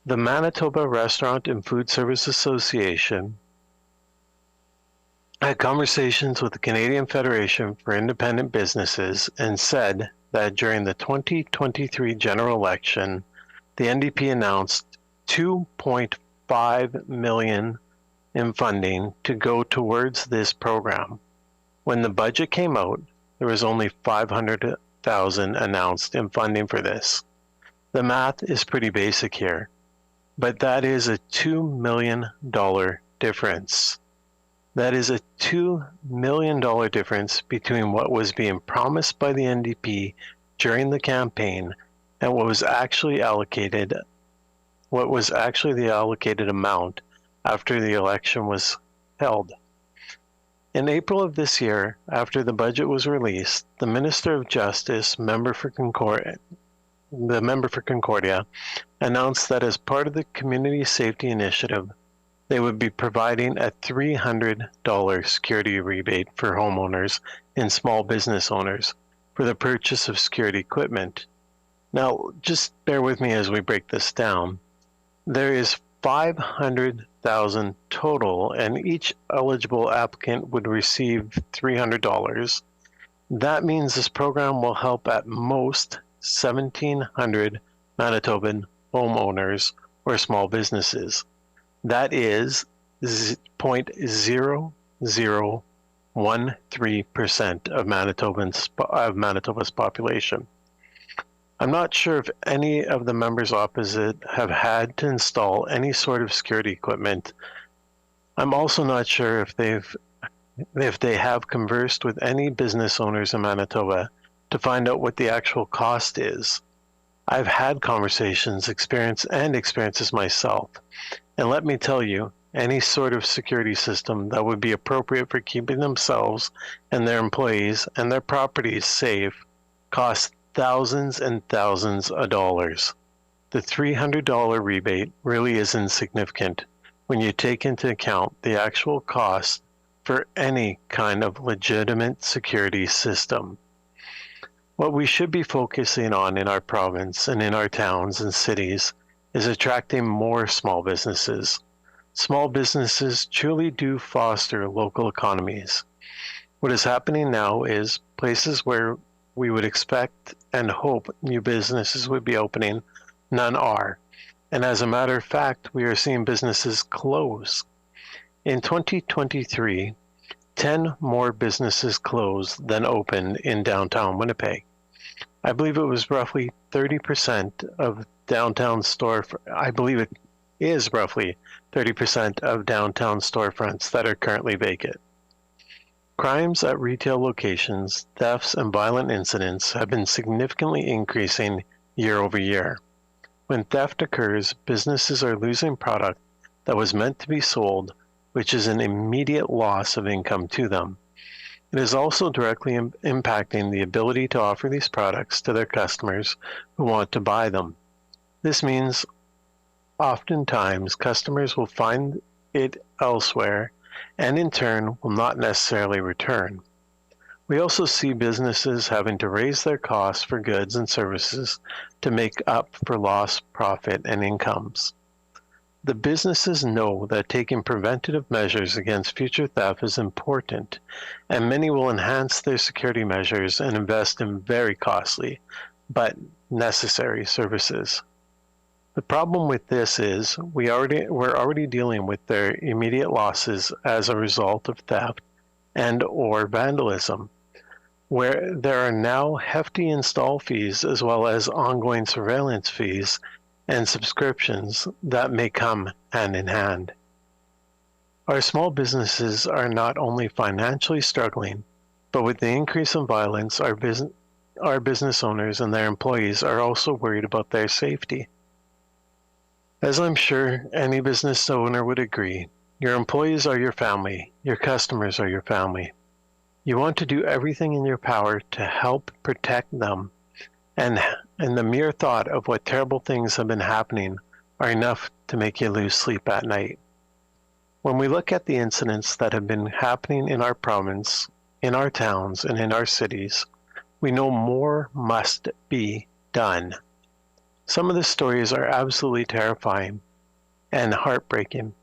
S14: The Manitoba Restaurant and Food Service Association had conversations with the Canadian Federation for Independent Businesses and said that during the 2023 general election, the NDP announced $2.5 million in funding to go towards this program. When the budget came out, there was only $500,000 announced in funding for this. The math is pretty basic here, but that is a $2 million difference. That is a $2 million difference between what was being promised by the NDP during the campaign and what was actually the allocated amount after the election was held. In April of this year, after the budget was released, the Minister of Justice, the member for Concordia, announced that as part of the Community Safety Initiative, they would be providing a $300 security rebate for homeowners and small business owners for the purchase of security equipment. Now, just bear with me as we break this down. There is $500,000 total, and each eligible applicant would receive $300. That means this program will help at most 1,700 Manitoban homeowners or small businesses. That is 0.0013% of Manitoba's population. I'm not sure if any of the members opposite have had to install any sort of security equipment. I'm also not sure if they have conversed with any business owners in Manitoba to find out what the actual cost is. I've had experiences myself, and let me tell you, any sort of security system that would be appropriate for keeping themselves and their employees and their properties safe costs thousands and thousands of dollars. The $300 rebate really is insignificant when you take into account the actual cost for any kind of legitimate security system. What we should be focusing on in our province and in our towns and cities is attracting more small businesses. Small businesses truly do foster local economies. What is happening now is places where we would expect and hope new businesses would be opening, none are. And as a matter of fact, we are seeing businesses close. In 2023, 10 more businesses closed than opened in downtown Winnipeg. I believe it was roughly 30% of downtown I believe it is roughly 30% of downtown storefronts that are currently vacant. Crimes at retail locations, thefts, and violent incidents have been significantly increasing year over year. When theft occurs, businesses are losing product that was meant to be sold, which is an immediate loss of income to them. It is also directly impacting the ability to offer these products to their customers who want to buy them. This means oftentimes customers will find it elsewhere and in turn will not necessarily return. We also see businesses having to raise their costs for goods and services to make up for lost profit and incomes. The businesses know that taking preventative measures against future theft is important, and many will enhance their security measures and invest in very costly but necessary services. The problem with this is we're already dealing with their immediate losses as a result of theft and or vandalism, where there are now hefty install fees as well as ongoing surveillance fees and subscriptions that may come hand in hand. Our small businesses are not only financially struggling, but with the increase in violence, our business owners and their employees are also worried about their safety. As I'm sure any business owner would agree, your employees are your family, your customers are your family. You want to do everything in your power to help protect them, and the mere thought of what terrible things have been happening are enough to make you lose sleep at night. When we look at the incidents that have been happening in our province, in our towns, and in our cities, we know more must be done. Some of the stories are absolutely terrifying and heartbreaking,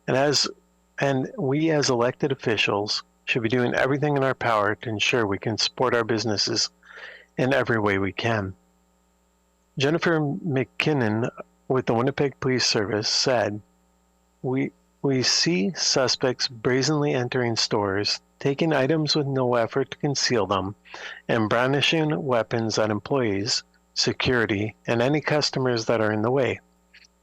S14: and we as elected officials should be doing everything in our power to ensure we can support our businesses in every way we can. Jennifer McKinnon with the Winnipeg Police Service said, we see suspects brazenly entering stores, taking items with no effort to conceal them, and brandishing weapons at employees, security, and any customers that are in the way.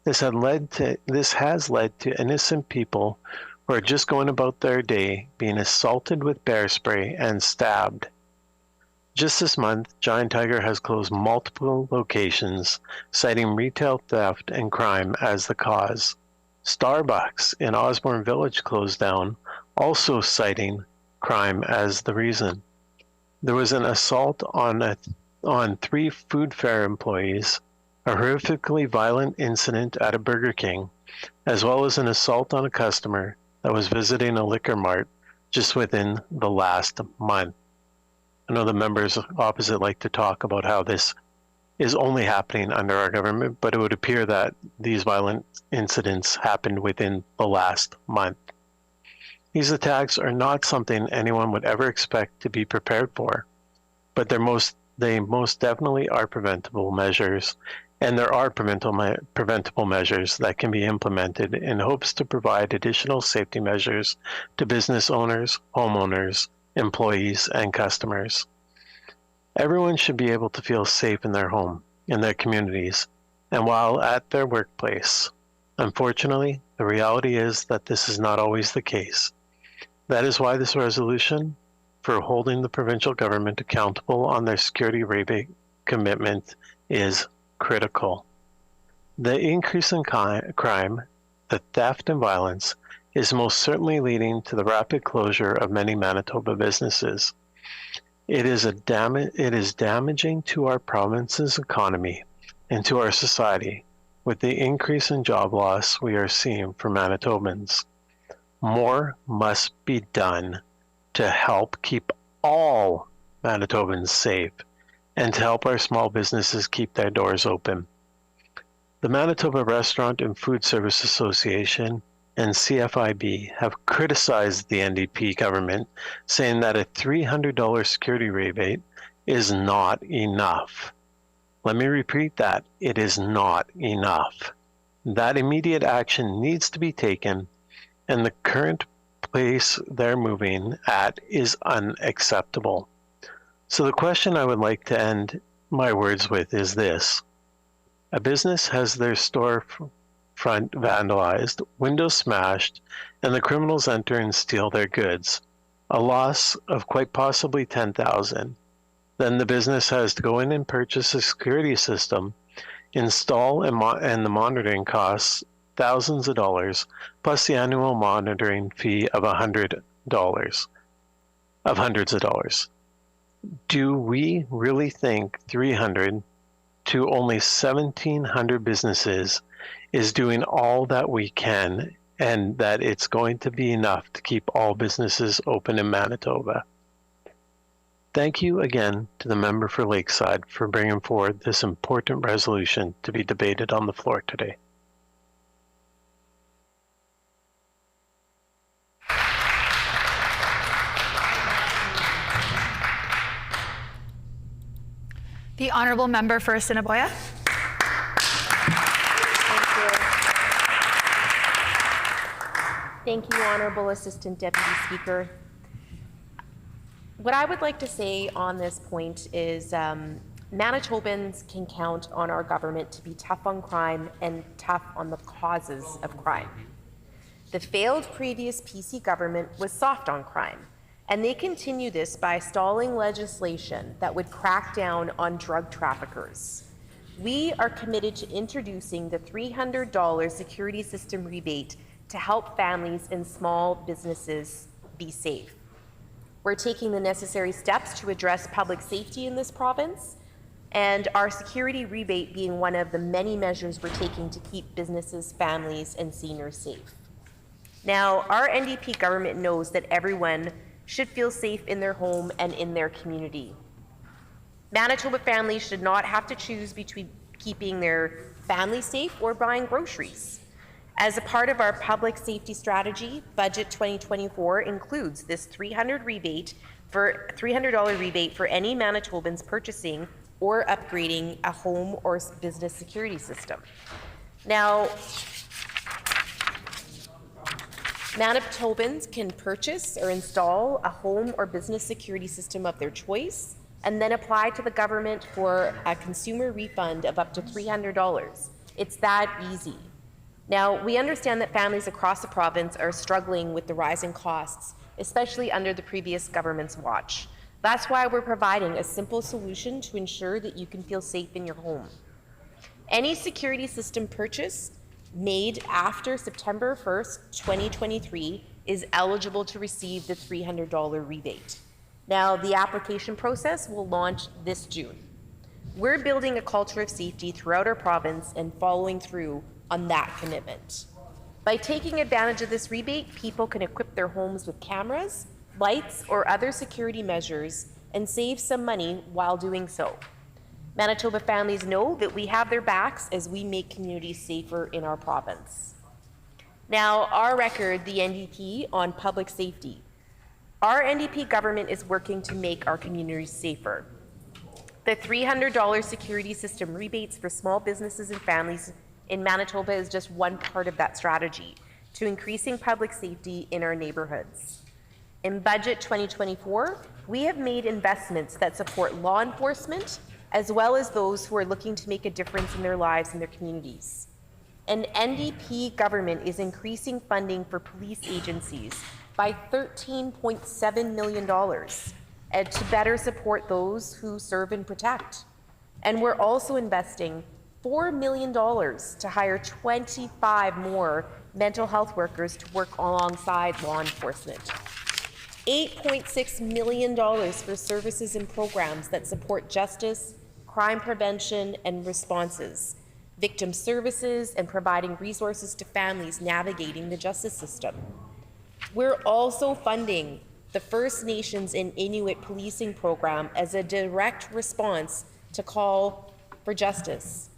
S14: This has led to innocent people who are just going about their day being assaulted with bear spray and stabbed. Just this month, Giant Tiger has closed multiple locations, citing retail theft and crime as the cause. Starbucks in Osborne Village closed down, also citing crime as the reason. There was an assault on 3 food fair employees, a horrifically violent incident at a Burger King, as well as an assault on a customer that was visiting a liquor mart just within the last month. I know the members opposite like to talk about how this is only happening under our government, but it would appear that these violent incidents happened within the last month. These attacks are not something anyone would ever expect to be prepared for, but they most definitely are preventable measures, and there are preventable measures that can be implemented in hopes to provide additional safety measures to business owners, homeowners, employees, and customers. Everyone should be able to feel safe in their home, in their communities, and while at their workplace. Unfortunately, the reality is that this is not always the case. That is why this resolution for holding the provincial government accountable on their security rebate commitment is critical. The increase in crime, the theft and violence, is most certainly leading to the rapid closure of many Manitoba businesses. It is damaging to our province's economy and to our society with the increase in job loss we are seeing for Manitobans. More must be done to help keep all Manitobans safe and to help our small businesses keep their doors open. The Manitoba Restaurant and Food Service Association and CFIB have criticized the NDP government, saying that a $300 security rebate is not enough. Let me repeat that. It is not enough. That immediate action needs to be taken, and the current place they're moving at is unacceptable. So the question I would like to end my words with is this. A business has their store front vandalized, windows smashed, and the criminals enter and steal their goods, a loss of quite possibly $10,000. Then the business has to go in and purchase a security system, install and the monitoring costs thousands of dollars, plus the annual monitoring fee of hundreds of dollars. Do we really think 300 to only 1,700 businesses is doing all that we can, and that it's going to be enough to keep all businesses open in Manitoba? Thank you again to the member for Lakeside for bringing forward this important resolution to be debated on the floor today.
S12: The Honourable Member for Assiniboia.
S18: Thank you, Honourable Assistant Deputy Speaker. What I would like to say on this point is Manitobans can count on our government to be tough on crime and tough on the causes of crime. The failed previous PC government was soft on crime, and they continue this by stalling legislation that would crack down on drug traffickers. We are committed to introducing the $300 security system rebate to help families and small businesses be safe. We're taking the necessary steps to address public safety in this province, and our security rebate being one of the many measures we're taking to keep businesses, families, and seniors safe. Now, our NDP government knows that everyone should feel safe in their home and in their community. Manitoba families should not have to choose between keeping their family safe or buying groceries. As a part of our public safety strategy, Budget 2024 includes this $300 rebate for any Manitobans purchasing or upgrading a home or business security system. Now, Manitobans can purchase or install a home or business security system of their choice and then apply to the government for a consumer refund of up to $300. It's that easy. Now, we understand that families across the province are struggling with the rising costs, especially under the previous government's watch. That's why we're providing a simple solution to ensure that you can feel safe in your home. Any security system purchase made after September 1st, 2023 is eligible to receive the $300 rebate. Now, the application process will launch this June. We're building a culture of safety throughout our province and following through on that commitment. By taking advantage of this rebate, people can equip their homes with cameras, lights, or other security measures and save some money while doing so. Manitoba families know that we have their backs as we make communities safer in our province. Now, our record, the NDP, on public safety. Our NDP government is working to make our communities safer. The $300 security system rebates for small businesses and families in Manitoba is just one part of that strategy to increasing public safety in our neighborhoods. In Budget 2024, we have made investments that support law enforcement as well as those who are looking to make a difference in their lives and their communities. An NDP government is increasing funding for police agencies by $13.7 million and to better support those who serve and protect. And we're also investing $4 million to hire 25 more mental health workers to work alongside law enforcement. $8.6 million for services and programs that support justice, crime prevention, and responses, victim services, and providing resources to families navigating the justice system. We're also funding the First Nations and Inuit policing program as a direct response to call for justice.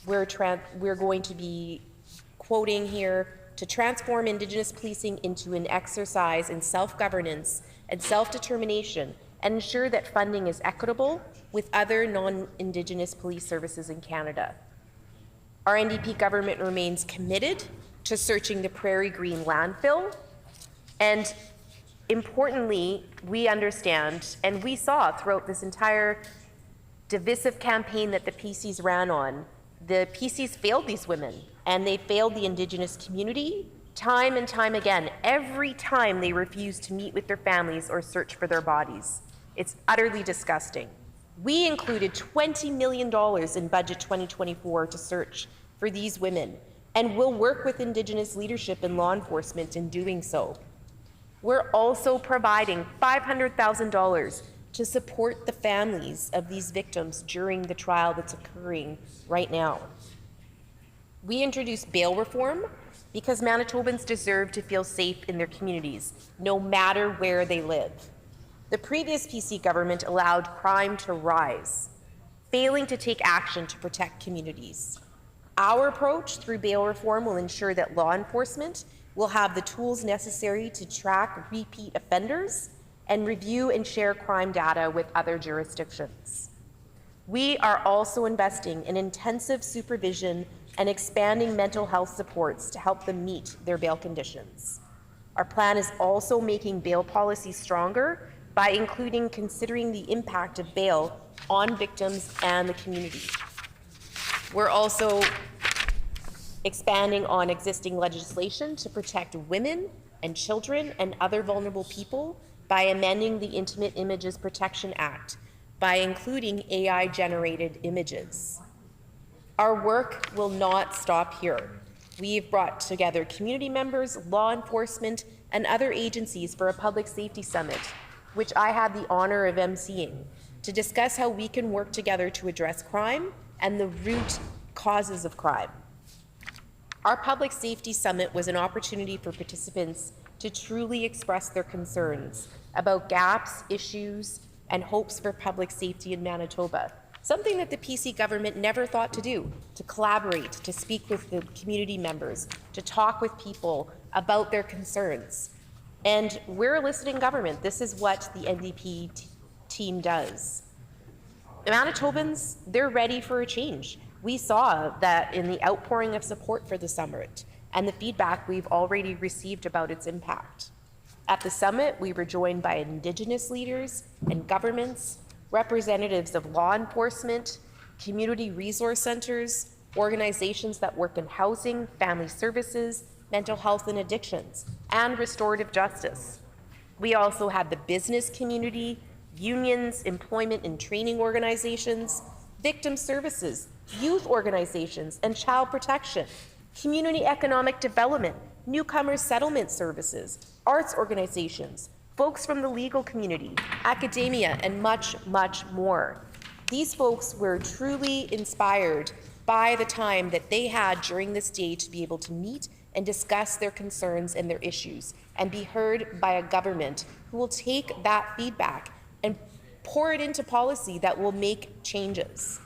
S18: We're going to be quoting here, to transform Indigenous policing into an exercise in self-governance and self-determination and ensure that funding is equitable with other non-Indigenous police services in Canada. Our NDP government remains committed to searching the Prairie Green landfill, and importantly, we understand, and we saw throughout this entire divisive campaign that the PCs ran on, the PCs failed these women, and they failed the Indigenous community time and time again, every time they refused to meet with their families or search for their bodies. It's utterly disgusting. We included $20 million in Budget 2024 to search for these women, and we'll work with Indigenous leadership and law enforcement in doing so. We're also providing $500,000 to support the families of these victims during the trial that's occurring right now. We introduced bail reform because Manitobans deserve to feel safe in their communities, no matter where they live. The previous PC government allowed crime to rise, failing to take action to protect communities. Our approach through bail reform will ensure that law enforcement will have the tools necessary to track repeat offenders and review and share crime data with other jurisdictions. We are also investing in intensive supervision and expanding mental health supports to help them meet their bail conditions. Our plan is also making bail policy stronger by including considering the impact of bail on victims and the community. We're also expanding on existing legislation to protect women and children and other vulnerable people by amending the Intimate Images Protection Act by including AI-generated images. Our work will not stop here. We've brought together community members, law enforcement, and other agencies for a public safety summit, which I had the honor of emceeing, to discuss how we can work together to address crime and the root causes of crime. Our public safety summit was an opportunity for participants to truly express their concerns about gaps, issues, and hopes for public safety in Manitoba, something that the PC government never thought to do, to collaborate, to speak with the community members, to talk with people about their concerns. And we're a listening government. This is what the NDP team does. The Manitobans, they're ready for a change. We saw that in the outpouring of support for the summit and the feedback we've already received about its impact. At the summit, we were joined by Indigenous leaders and governments, representatives of law enforcement, community resource centers, organizations that work in housing, family services, mental health and addictions, and restorative justice. We also had the business community, unions, employment and training organizations, victim services, youth organizations and child protection, community economic development, newcomer settlement services, arts organizations, folks from the legal community, academia, and much, much more. These folks were truly inspired by the time that they had during this day to be able to meet and discuss their concerns and their issues and be heard by a government who will take that feedback and pour it into policy that will make changes.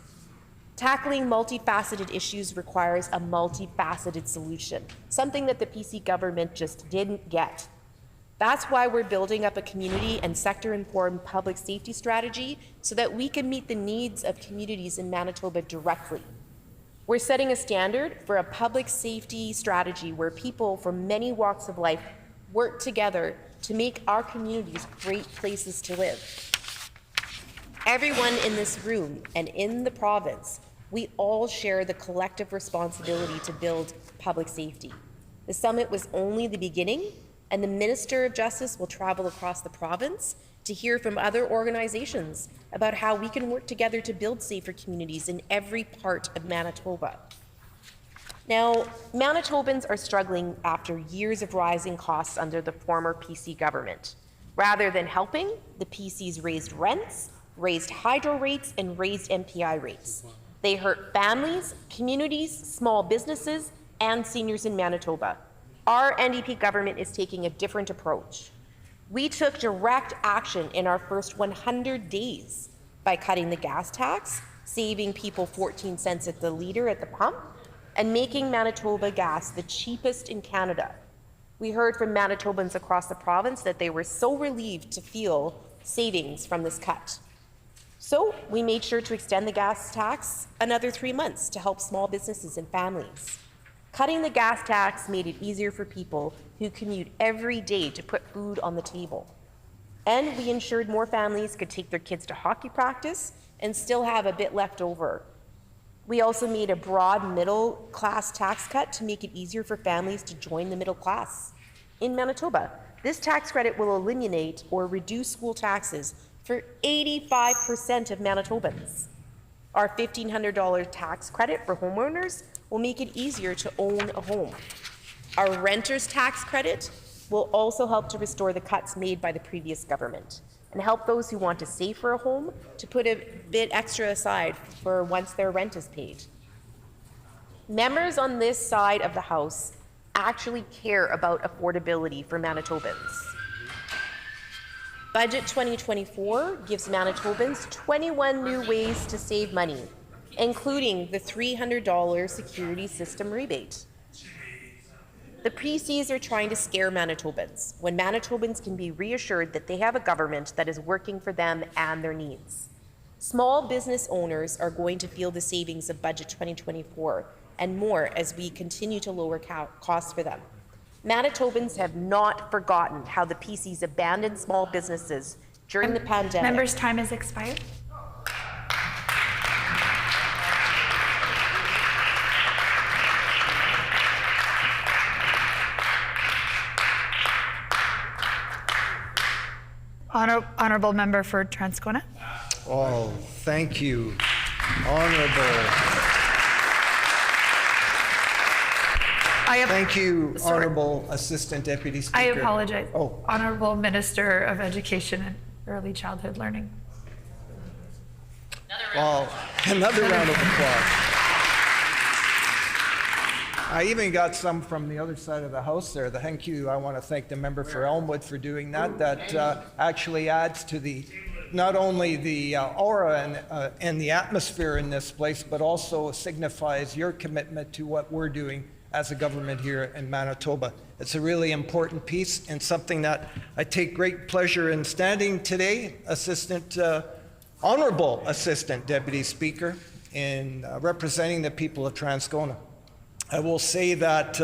S18: Tackling multifaceted issues requires a multifaceted solution, something that the PC government just didn't get. That's why we're building up a community and sector-informed public safety strategy so that we can meet the needs of communities in Manitoba directly. We're setting a standard for a public safety strategy where people from many walks of life work together to make our communities great places to live. Everyone in this room and in the province, we all share the collective responsibility to build public safety. The summit was only the beginning, and the Minister of Justice will travel across the province to hear from other organizations about how we can work together to build safer communities in every part of Manitoba. Now, Manitobans are struggling after years of rising costs under the former PC government. Rather than helping, the PCs raised rents, raised hydro rates, and raised MPI rates. They hurt families, communities, small businesses, and seniors in Manitoba. Our NDP government is taking a different approach. We took direct action in our first 100 days by cutting the gas tax, saving people 14 cents at the liter at the pump, and making Manitoba gas the cheapest in Canada. We heard from Manitobans across the province that they were so relieved to feel savings from this cut. So we made sure to extend the gas tax another 3 months to help small businesses and families. Cutting the gas tax made it easier for people who commute every day to put food on the table. And we ensured more families could take their kids to hockey practice and still have a bit left over. We also made a broad middle class tax cut to make it easier for families to join the middle class. In Manitoba, this tax credit will eliminate or reduce school taxes for 85% of Manitobans. Our $1,500 tax credit for homeowners will make it easier to own a home. Our renter's tax credit will also help to restore the cuts made by the previous government and help those who want to save for a home to put a bit extra aside for once their rent is paid. Members on this side of the House actually care about affordability for Manitobans. Budget 2024 gives Manitobans 21 new ways to save money, including the $300 security system rebate. The PCs are trying to scare Manitobans when Manitobans can be reassured that they have a government that is working for them and their needs. Small business owners are going to feel the savings of Budget 2024 and more as we continue to lower costs for them. Manitobans have not forgotten how the PCs abandoned small businesses during the pandemic.
S12: Members' time has expired. Honorable member for Transcona.
S15: Oh, thank you, Honorable. Thank you, Honorable Assistant Deputy Speaker.
S12: I apologize.
S15: Oh.
S12: Honorable Minister of Education and Early Childhood Learning.
S15: Well, another round of applause. I even got some from the other side of the House there. Thank you. I want to thank the member for Elmwood for doing that. That actually adds to the not only the aura and the atmosphere in this place, but also signifies your commitment to what we're doing as a government here in Manitoba. It's a really important piece and something that I take great pleasure in standing today, Honorable Assistant Deputy Speaker, in representing the people of Transcona. I will say that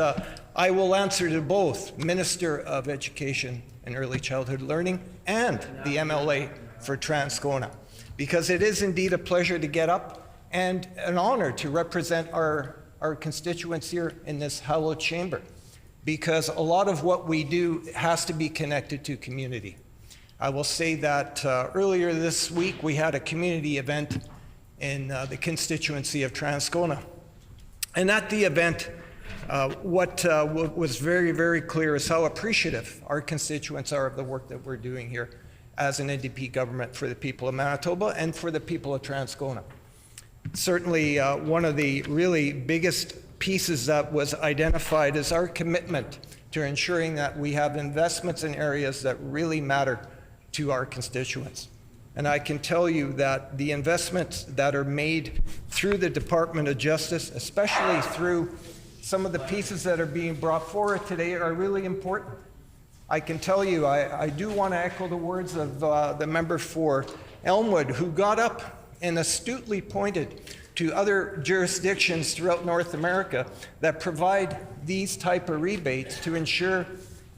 S15: I will answer to both Minister of Education and Early Childhood Learning and the MLA for Transcona, because it is indeed a pleasure to get up and an honor to represent our constituents here in this hallowed chamber, because a lot of what we do has to be connected to community. I will say that earlier this week we had a community event in the constituency of Transcona. And at the event, what was very, very clear is how appreciative our constituents are of the work that we're doing here as an NDP government for the people of Manitoba and for the people of Transcona. Certainly, one of the really biggest pieces that was identified is our commitment to ensuring that we have investments in areas that really matter to our constituents. And I can tell you that the investments that are made through the Department of Justice, especially through some of the pieces that are being brought forward today, are really important. I can tell you, I do want to echo the words of the member for Elmwood, who got up and astutely pointed to other jurisdictions throughout North America that provide these type of rebates to ensure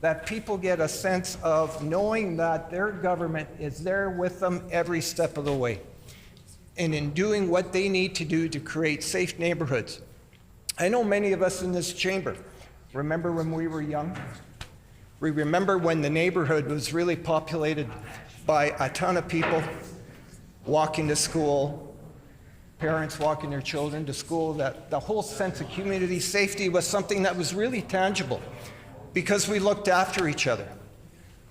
S15: that people get a sense of knowing that their government is there with them every step of the way, and in doing what they need to do to create safe neighborhoods. I know many of us in this chamber remember when we were young. We remember when the neighborhood was really populated by a ton of people walking to school, parents walking their children to school, that the whole sense of community safety was something that was really tangible, because we looked after each other.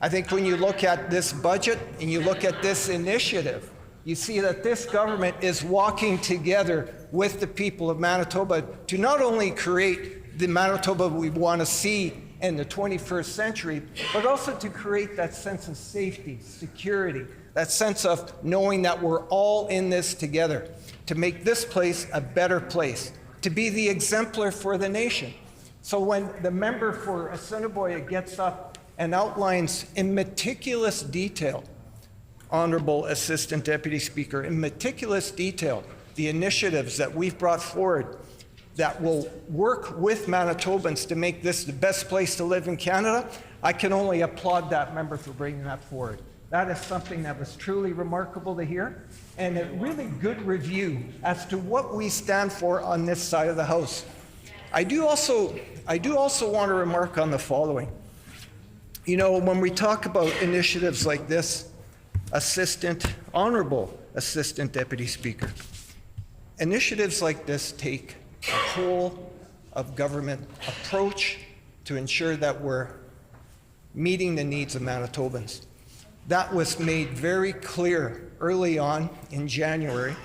S15: I think when you look at this budget and you look at this initiative, you see that this government is walking together with the people of Manitoba to not only create the Manitoba we want to see in the 21st century, but also to create that sense of safety, security, that sense of knowing that we're all in this together to make this place a better place, to be the exemplar for the nation. So when the member for Assiniboia gets up and outlines in meticulous detail, Honorable Assistant Deputy Speaker, in meticulous detail, the initiatives that we've brought forward that will work with Manitobans to make this the best place to live in Canada, I can only applaud that member for bringing that forward. That is something that was truly remarkable to hear, and a really good review as to what we stand for on this side of the House. I do also want to remark on the following. You know, when we talk about initiatives like this, Honorable Assistant Deputy Speaker, initiatives like this take a whole of government approach to ensure that we're meeting the needs of Manitobans. That was made very clear early on in January,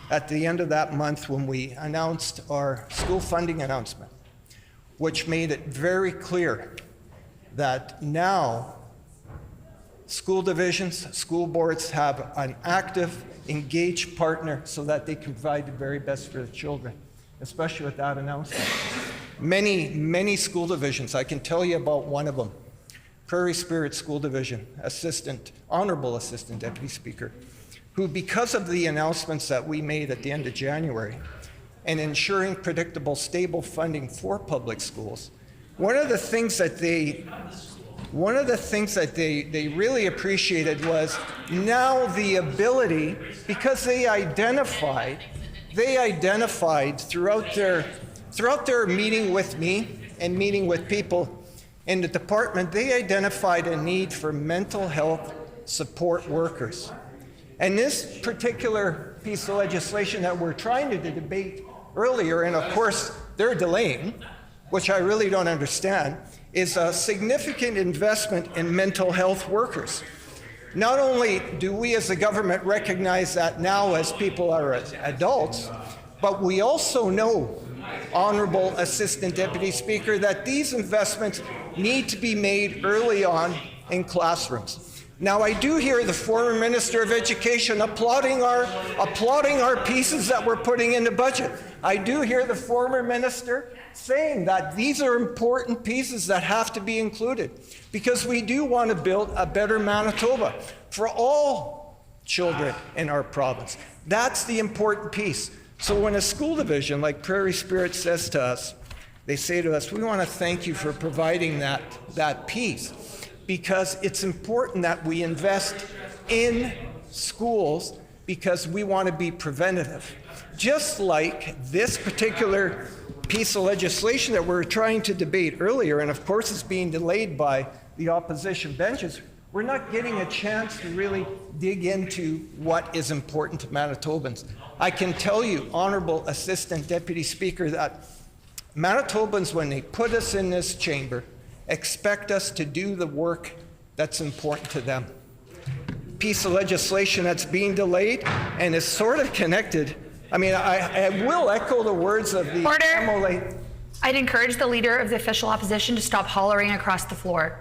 S15: at the end of that month when we announced our school funding announcement, which made it very clear that now school divisions, school boards have an active, engaged partner so that they can provide the very best for the children, especially with that announcement. Many school divisions, I can tell you about one of them, Prairie Spirit School Division, Honorable Assistant Deputy Speaker, who, because of the announcements that we made at the end of January and ensuring predictable, stable funding for public schools, one of the things that they really appreciated was now the ability, because they identified throughout their meeting with me and meeting with people in the department, they identified a need for mental health support workers. And this particular piece of legislation that we're trying to debate earlier, and of course they're delaying, which I really don't understand, is a significant investment in mental health workers. Not only do we as a government recognize that now as people are adults, but we also know, Honorable Assistant Deputy Speaker, that these investments need to be made early on in classrooms. Now, I do hear the former Minister of Education applauding our pieces that we're putting in the budget. I do hear the former minister saying that these are important pieces that have to be included because we do want to build a better Manitoba for all children in our province. That's the important piece. So when a school division like Prairie Spirit says to us, they say to us, we want to thank you for providing that piece because it's important that we invest in schools because we want to be preventative. Just like this particular piece of legislation that we're trying to debate earlier, and of course it's being delayed by the opposition benches, we're not getting a chance to really dig into what is important to Manitobans. I can tell you, Honorable Assistant Deputy Speaker, that Manitobans, when they put us in this chamber, expect us to do the work that's important to them. Piece of legislation that's being delayed and is sort of connected. I mean, I will echo the words of the
S12: Order.
S15: MLA.
S12: I'd encourage the leader of the official opposition to stop hollering across the floor.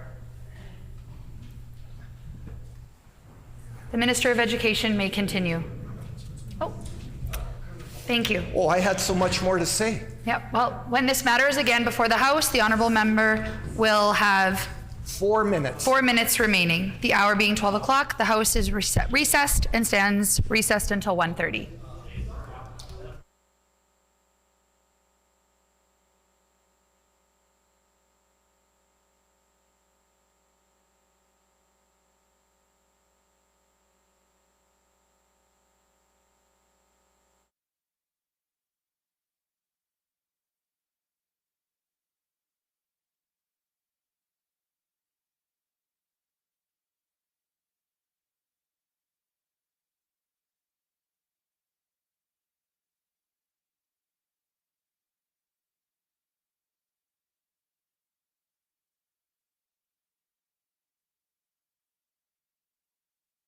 S12: The Minister of Education may continue. Oh, thank you.
S15: Oh, I had so much more to say.
S12: Yep, well, when this matter is again before the House, the honourable member will have
S15: 4 minutes.
S12: 4 minutes remaining. The hour being 12 o'clock, the House is recessed and stands recessed until 1:30.